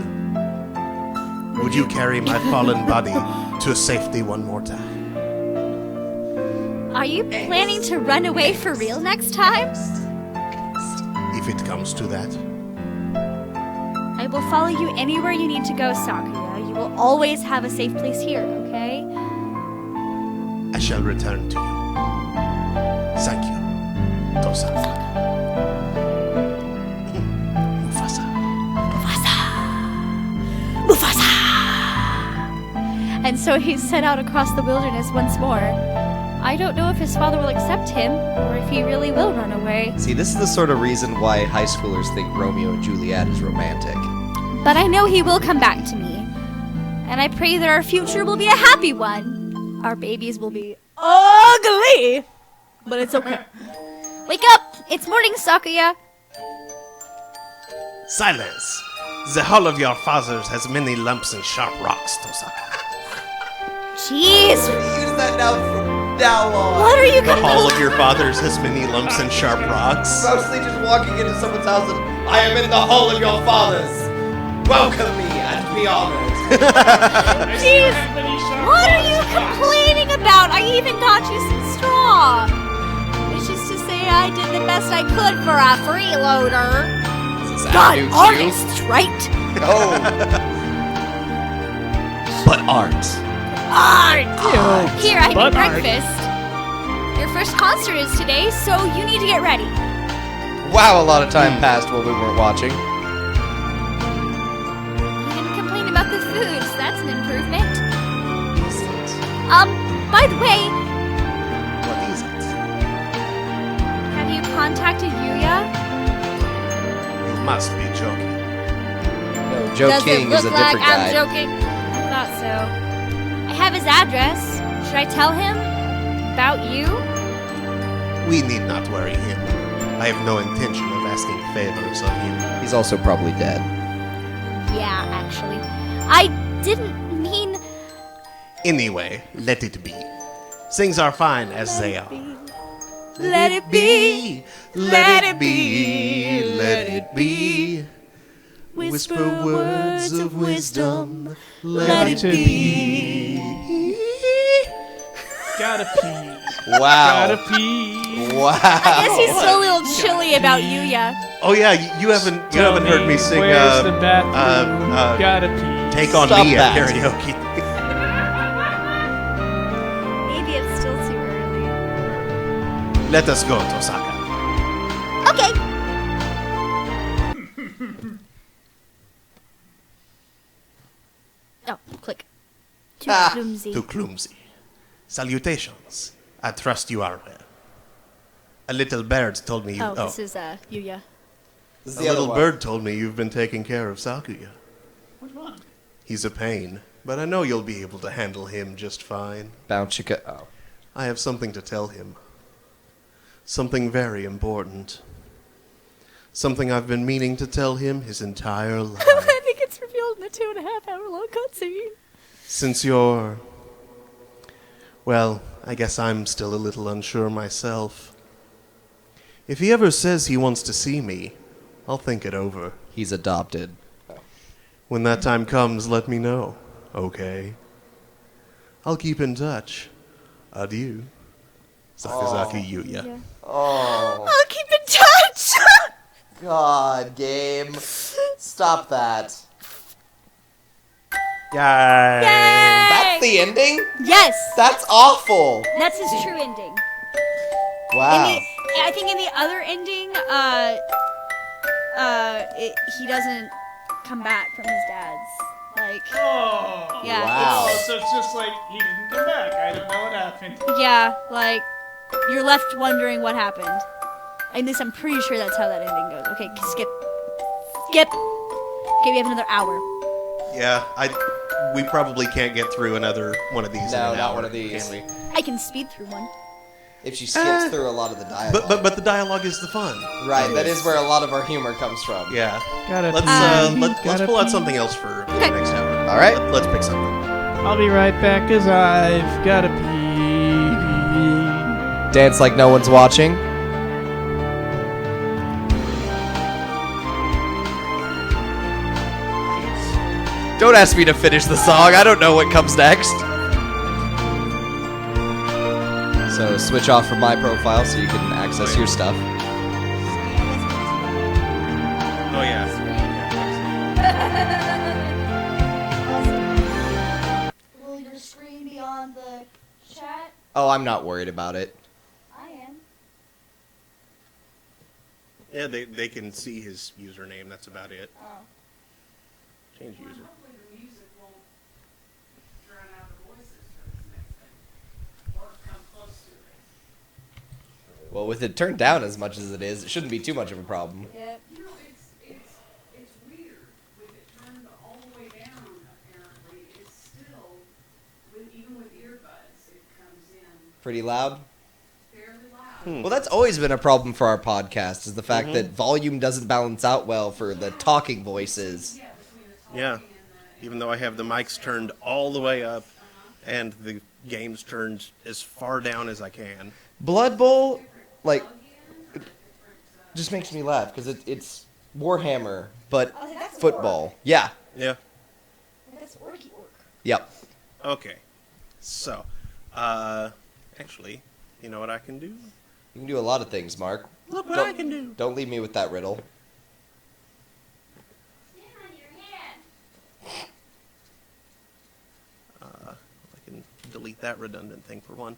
you carry my fallen body to safety one more time? Are you planning to run away for real next time? If it comes to that. I will follow you anywhere you need to go, Sakuya. You will always have a safe place here, okay? I shall return to you. Thank you, Tosaka. Mufasa! And so he set out across the wilderness once more. I don't know if his father will accept him, or if he really will run away. See, this is the sort of reason why high schoolers think Romeo and Juliet is romantic. But I know he will come back to me. And I pray that our future will be a happy one. Our babies will be ugly! But it's okay. Wake up! It's morning, Sakuya! Silence! The hall of your fathers has many lumps and sharp rocks, Tosaka. Jeez! Use that now from now on. What are you The hall gonna of your fathers has many lumps and sharp rocks. Mostly just walking into someone's house and I am in the hall of your fathers. Welcome me and be honored. Jeez! What are you complaining about? I even got you some straw. Which is to say I did the best I could for a freeloader. God, honest, right? Oh. But art. Art! Here, I but made art. breakfast. Your first concert is today, so you need to get ready. Wow, a lot of time passed while we weren't watching. You didn't complain about the food, so that's an improvement. By the way, What is it? have you contacted Yuya? You must be joking. No, Joe Does King it is look a like different I'm guy. joking? I thought so. I have his address. Should I tell him about you? We need not worry him. I have no intention of asking favors of him. He's also probably dead. Yeah, actually. I didn't mean... Anyway, let it be. Things are fine as they are. Let it be. Let it be. Let it be. Whisper words of wisdom. Let it be. Gotta pee. Wow. Gotta pee. Wow. I guess he's still a little chilly about Yuya. Oh yeah, you haven't heard me sing. Where's the bathroom? Gotta pee. Take on Stop me that. at karaoke. Maybe it's still too early. Let us go, Tosaka. Okay. Oh, click. Too Ah. clumsy. Too clumsy. Salutations. I trust you are well. A little bird told me you. Oh, this is Yuya. This is A the other little one. bird told me you've been taking care of Sakuya. Which one? He's a pain, but I know you'll be able to handle him just fine. Bound Chica. Oh. I have something to tell him. Something very important. Something I've been meaning to tell him his entire life. I think it's revealed in the 2.5 hour long cutscene. Since you're... Well, I guess I'm still a little unsure myself. If he ever says he wants to see me, I'll think it over. He's adopted. When that time comes, let me know, okay? I'll keep in touch. Adieu. Sakazaki Yuya. Oh. I'll keep in touch! God, game. Stop that. Yay! That's the ending? Yes! That's awful. That's his true ending. Wow. I think in the other ending, he doesn't come back from his dad's. Like, Oh. yeah, Wow. Oh, so it's just like he didn't come back. I don't know what happened. yeah, like, you're left wondering what happened. At least I'm pretty sure that's how that ending goes. Okay, skip. Skip! Okay, we have another hour. Yeah, we probably can't get through another one of these in No, an not hour, one of these. can we? I can speed through one. If she skips through a lot of the dialogue. But the dialogue is the fun. Right, that is where a lot of our humor comes from. Yeah. Gotta Let's pee. let's Gotta pull out pee. something else for the Okay. next hour. All right. Let's pick something. I'll be right back, cause I've gotta pee. Dance like no one's watching. Don't ask me to finish the song. I don't know what comes next. So switch off from my profile so you can access your stuff. Oh yeah. Will your screen be on the chat? Oh, I'm not worried about it. I am. Yeah, they can see his username. That's about it. Oh. Change user. Hopefully the music won't drown out the voices for this next thing. Or come close to it. Well, with it turned down as much as it is, it shouldn't be too much of a problem. Yep. You know, it's weird. With it turned all the way down, apparently, it's still, even with earbuds, it comes in Pretty loud? fairly loud. Well, that's always been a problem for our podcast, is the fact that volume doesn't balance out well for the talking voices. Yeah, between the talking Yeah. and the... Even though I have the mics turned all the way up and the games turned as far down as I can. Blood Bowl, like, it just makes me laugh, because it's Warhammer, but Oh, that's football. Yeah. Yeah. That's orky work. Yep. Okay. So, actually, you know what I can do? You can do a lot of things, Mark. Look what Don't- I can do. Don't leave me with that riddle. Stand on your head. I can delete that redundant thing for one.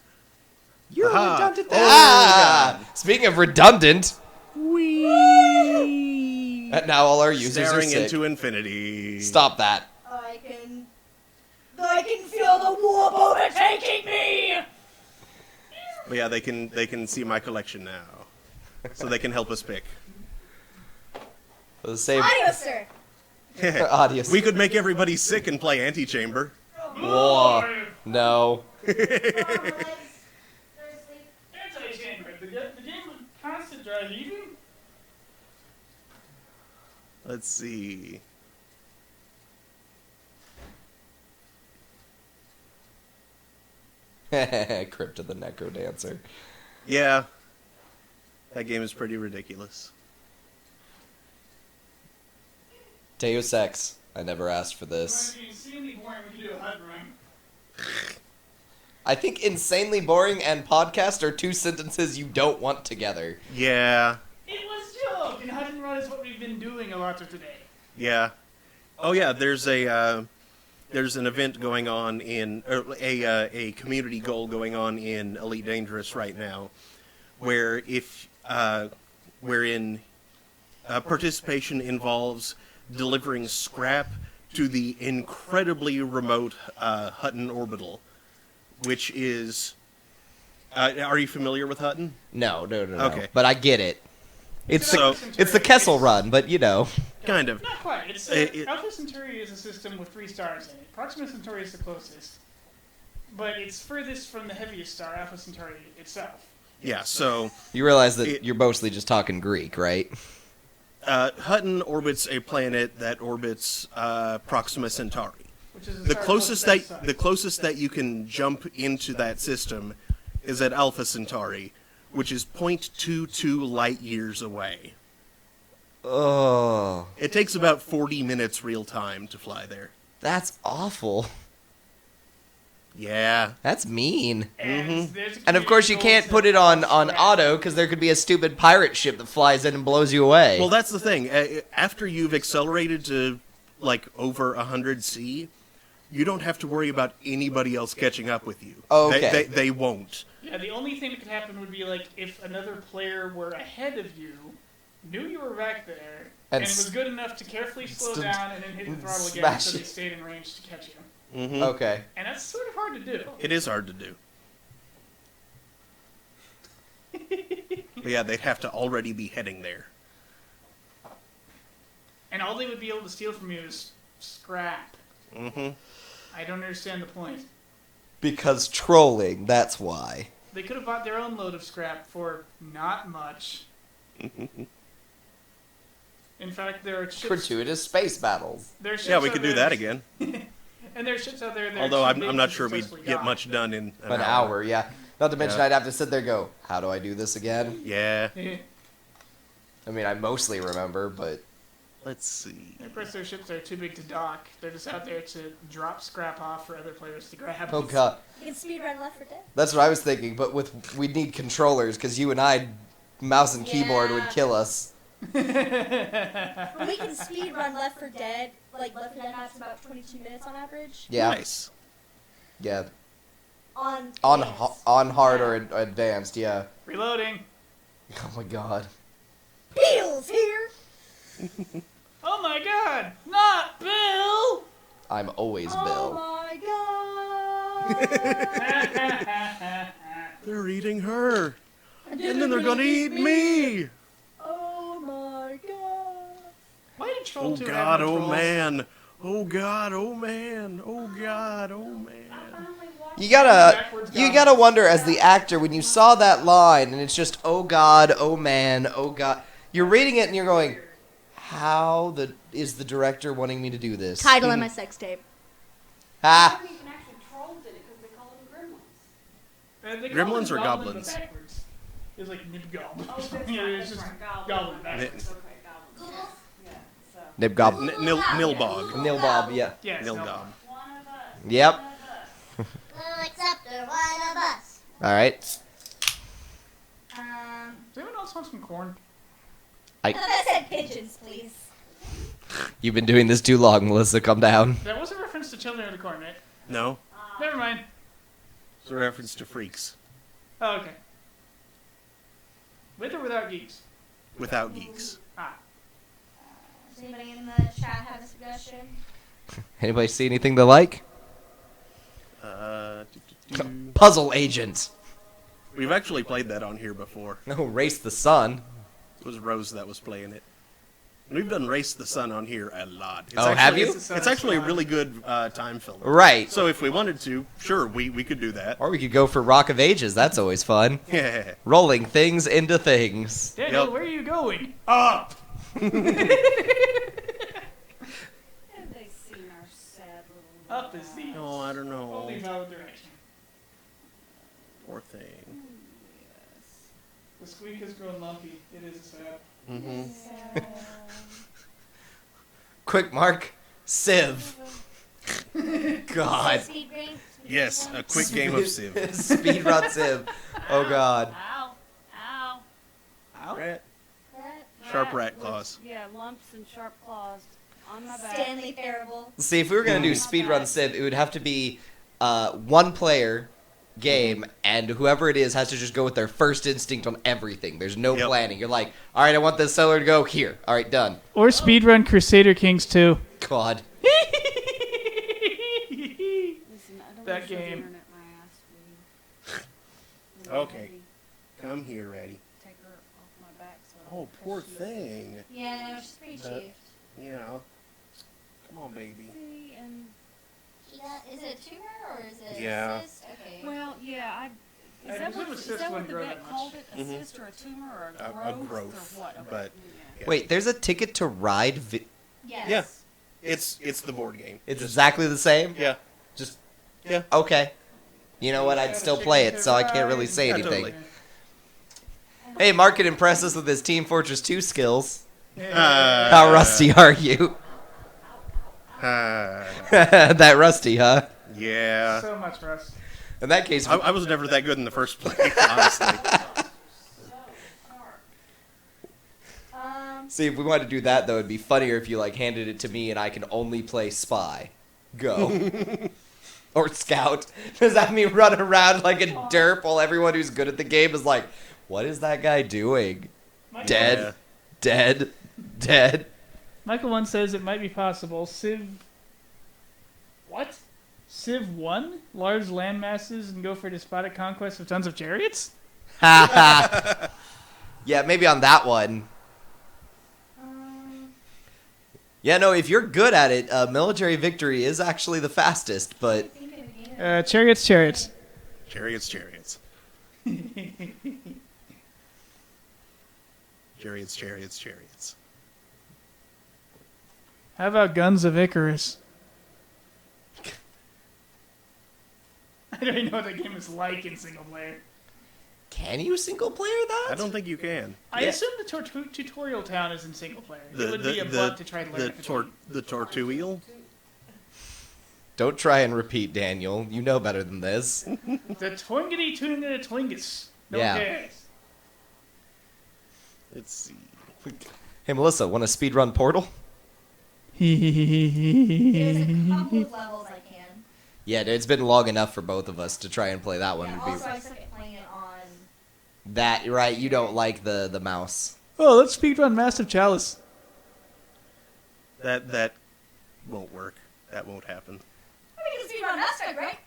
You're Aha. redundant. Oh, Ah! Speaking of redundant, Whee! and now all our users Staring are sick. into infinity. Stop that. I can feel the warp overtaking me. But yeah, they can see my collection now, so they can help us pick. For the same Audio, sir. audio. We could make everybody sick and play Antechamber. Whoa. No. Anti-chamber. The game of constant dry heaving? Let's see. Crypt of the Necrodancer. Yeah, that game is pretty ridiculous. Deus Ex. I never asked for this. Might be insanely boring when you do a HUD run. I think insanely boring and podcast are two sentences you don't want together. Yeah, It was joke, and HUD and run is what we've been doing a lot of today. yeah. Oh yeah, there's an event going on in a community goal going on in Elite Dangerous right now, wherein participation involves delivering scrap to the incredibly remote Hutton Orbital, which is. Are you familiar with Hutton? No. Okay. But I get it. It's So- it's the Kessel Run, but you know. Kind of. Not quite. It's It- Alpha Centauri is a system with 3 stars in it. Proxima Centauri is the closest, but it's furthest from the heaviest star, Alpha Centauri itself. Yeah. So. You realize that It- you're mostly just talking Greek, right? Hutton orbits a planet that orbits Proxima Centauri. Which is The closest that you can jump into that system is at Alpha Centauri, which is 0.22 light years away. Oh, It takes about 40 minutes real time to fly there. that's awful. Yeah. That's mean. And, there's a And of course, you community can't goal put it set on for auto because there could be a stupid pirate ship that flies in and blows you away. Well, that's the thing. After you've accelerated to like over 100 C, you don't have to worry about anybody else catching up with you. Okay. They won't. Yeah, the only thing that could happen would be like if another player were ahead of you, knew you were back there, And and was good enough to carefully slow st- down and then hit the throttle again smash so it. they stayed in range to catch you. Mm-hmm. Okay. And that's sort of hard to do. It is hard to do. But yeah, they'd have to already be heading there. And all they would be able to steal from you is scrap. Mm-hmm. I don't understand the point. Because trolling, that's why. They could have bought their own load of scrap for not much. In fact, there are ships. Gratuitous space battles. There are ships Yeah, we out could do there- that again. And there are ships out there that are Although too I'm big not to sure we'd successfully get dock. much done in An hour, yeah. Not to mention Yeah. I'd have to sit there and go, how do I do this again? Yeah. I mean, I mostly remember, but Let's see. Their presto ships are too big to dock. They're just out there to drop scrap off for other players to grab. Oh god, You can speedrun Left 4 Dead. that's what I was thinking. But we'd need controllers because you and I, mouse and keyboard would kill us. But we can speedrun Left 4 Dead. Like, Left 4 Dead maps about 22 minutes on average. Yeah, Nice. yeah. On On hard or advanced, yeah. Reloading. Oh my god. Bill's here! Oh my god! Not Bill! I'm always Oh Bill. my god! They're eating her. And then they're gonna eat me. Oh my god! Why did Troll Oh 2 god, have no oh trolls? man. Oh god, oh man. Oh god, oh man. You gotta wonder as the actor when you saw that line and it's just oh god, oh man, oh god. You're reading it and you're going, how is the director wanting me to do this? Title in my sex tape. Ha! I think you can actually trolls in it because they call them gremlins. They call Gremlins them or goblin, goblins? but backwards. It's like Nibgob. Oh, that's right, Yeah, it's that's just right. goblin Goblin. backwards. Okay, goblins. Yeah, so. Nibgob. Nilbog. Nilbob, yeah. Yes. Nilgob. One of us. Yep. One of us. Except for one of us. Alright. Does anyone else want some corn? I said pigeons, please. You've been doing this too long, Melissa. Calm down. That was a reference to Children of the Corn, right? No. Never mind. It's a reference to freaks. Oh, okay. With or without geeks? Without geeks. Ah. Does anybody in the chat have a suggestion? Anybody see anything they like? Puzzle Agent. We've actually played that on here before. No, Race the Sun. It was Rose that was playing it. And we've done Race the Sun on here a lot. It's Oh, have actually, you? It's actually a really good time filler. Right. So if we wanted to, sure, we could do that. Or we could go for Rock of Ages. That's always fun. Yeah. Rolling things into things. Daniel, Yep. where are you going? Up! Have they seen our sad little Up is the Oh, I don't know. only valid direction. Poor thing. The squeak has grown lumpy. It is sad. Mm-hmm. Quick, Mark. Civ. God. Speed green? Yes, a quick game of Civ. Speedrun Civ. Oh, God. Ow. Ow. Rat. That- Sharp rat claws. Yeah, lumps and sharp claws on my back. Stanley Parable. See, if we were going to do Speedrun Civ, it would have to be one player game, and whoever it is has to just go with their first instinct on everything. There's no Yep. planning. You're like, all right, I want this seller to go here. All right, done. Or speedrun Crusader Kings 2. God. Listen, I don't That wanna show the game. internet my ass, will you? Okay. Come here, Ratty. Take her off my back so I Oh, don't poor touch you. thing. Yeah, no, she's pretty That- chief. Yeah. Come on, baby. See, and Is it a tumor or is it Yeah. a cyst? Okay. well, yeah, I is presume that a what cyst the wouldn't grow vet that much. called it? A Mhm. cyst or a tumor or A a growth, growth, or what? Okay. but- Yeah. Wait, there's a Ticket to Ride. Yes. Yeah. It's the board game. It's exactly the same? Yeah. Just, Yeah. okay. You know what? I'd still play it, so I can't really say Yeah, anything. totally. Hey, Mark can impress us with his Team Fortress 2 skills. Uh, How rusty are you? uh, That rusty, huh? yeah. So much rust. In that case, I was never that good in the first place, honestly. see, if we wanted to do that, though, it'd be funnier if you, like, handed it to me and I can only play Spy. Go. Or Scout. Does that mean run around like a derp while everyone who's good at the game is like, what is that guy doing? Dead. Yeah. Dead. Dead. Michael 1 says it might be possible. Civ... What? Civ 1? Large land masses and go for despotic conquest of tons of chariots? Yeah, maybe on that one. Yeah, no, if you're good at it, military victory is actually the fastest, but... Chariots. Chariots. Chariots. How about Guns of Icarus? I don't even know what that game is like in single player. Can you single player that? I don't think you can. I assume the tutorial town is in single player. It would be a bug to try to learn. The Tortuil? Don't try and repeat, Daniel. You know better than this. The Twingity Twingity Twingus. No Yeah. one cares. Let's see. Hey, Melissa, want to speedrun Portal? There's a couple of levels I can. Yeah, it's been long enough for both of us to try and play that one. Yeah, Would be- also, I suck at playing it on. That, right, you don't like the mouse. Oh, let's speedrun Massive Chalice. That won't work. That won't happen. We can speedrun Aspect, right?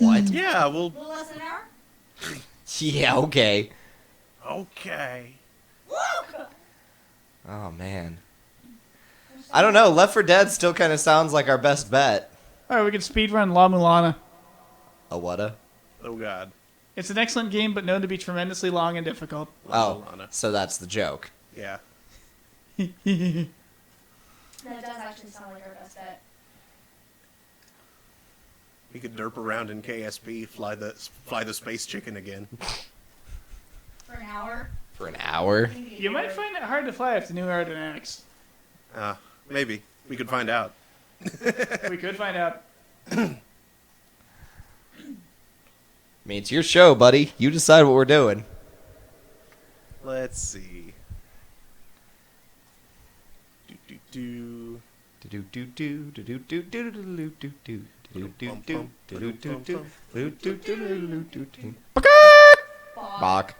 What? Yeah, A well, little less than an hour? Yeah, okay. okay. Oh, man. I don't know. Left 4 Dead still kind of sounds like our best bet. Alright, we can speedrun La Mulana. A whata? Oh, God. It's an excellent game, but known to be tremendously long and difficult. Oh, Lana. so that's the joke. Yeah. That does actually sound like our best bet. We could derp around in KSP, fly the space chicken again. For an hour? For an hour? You might find it hard to fly with the new aerodynamics. Maybe. We could find out. We could find out. I mean, it's your show, buddy. You decide what we're doing. Let's see. Do. Bach.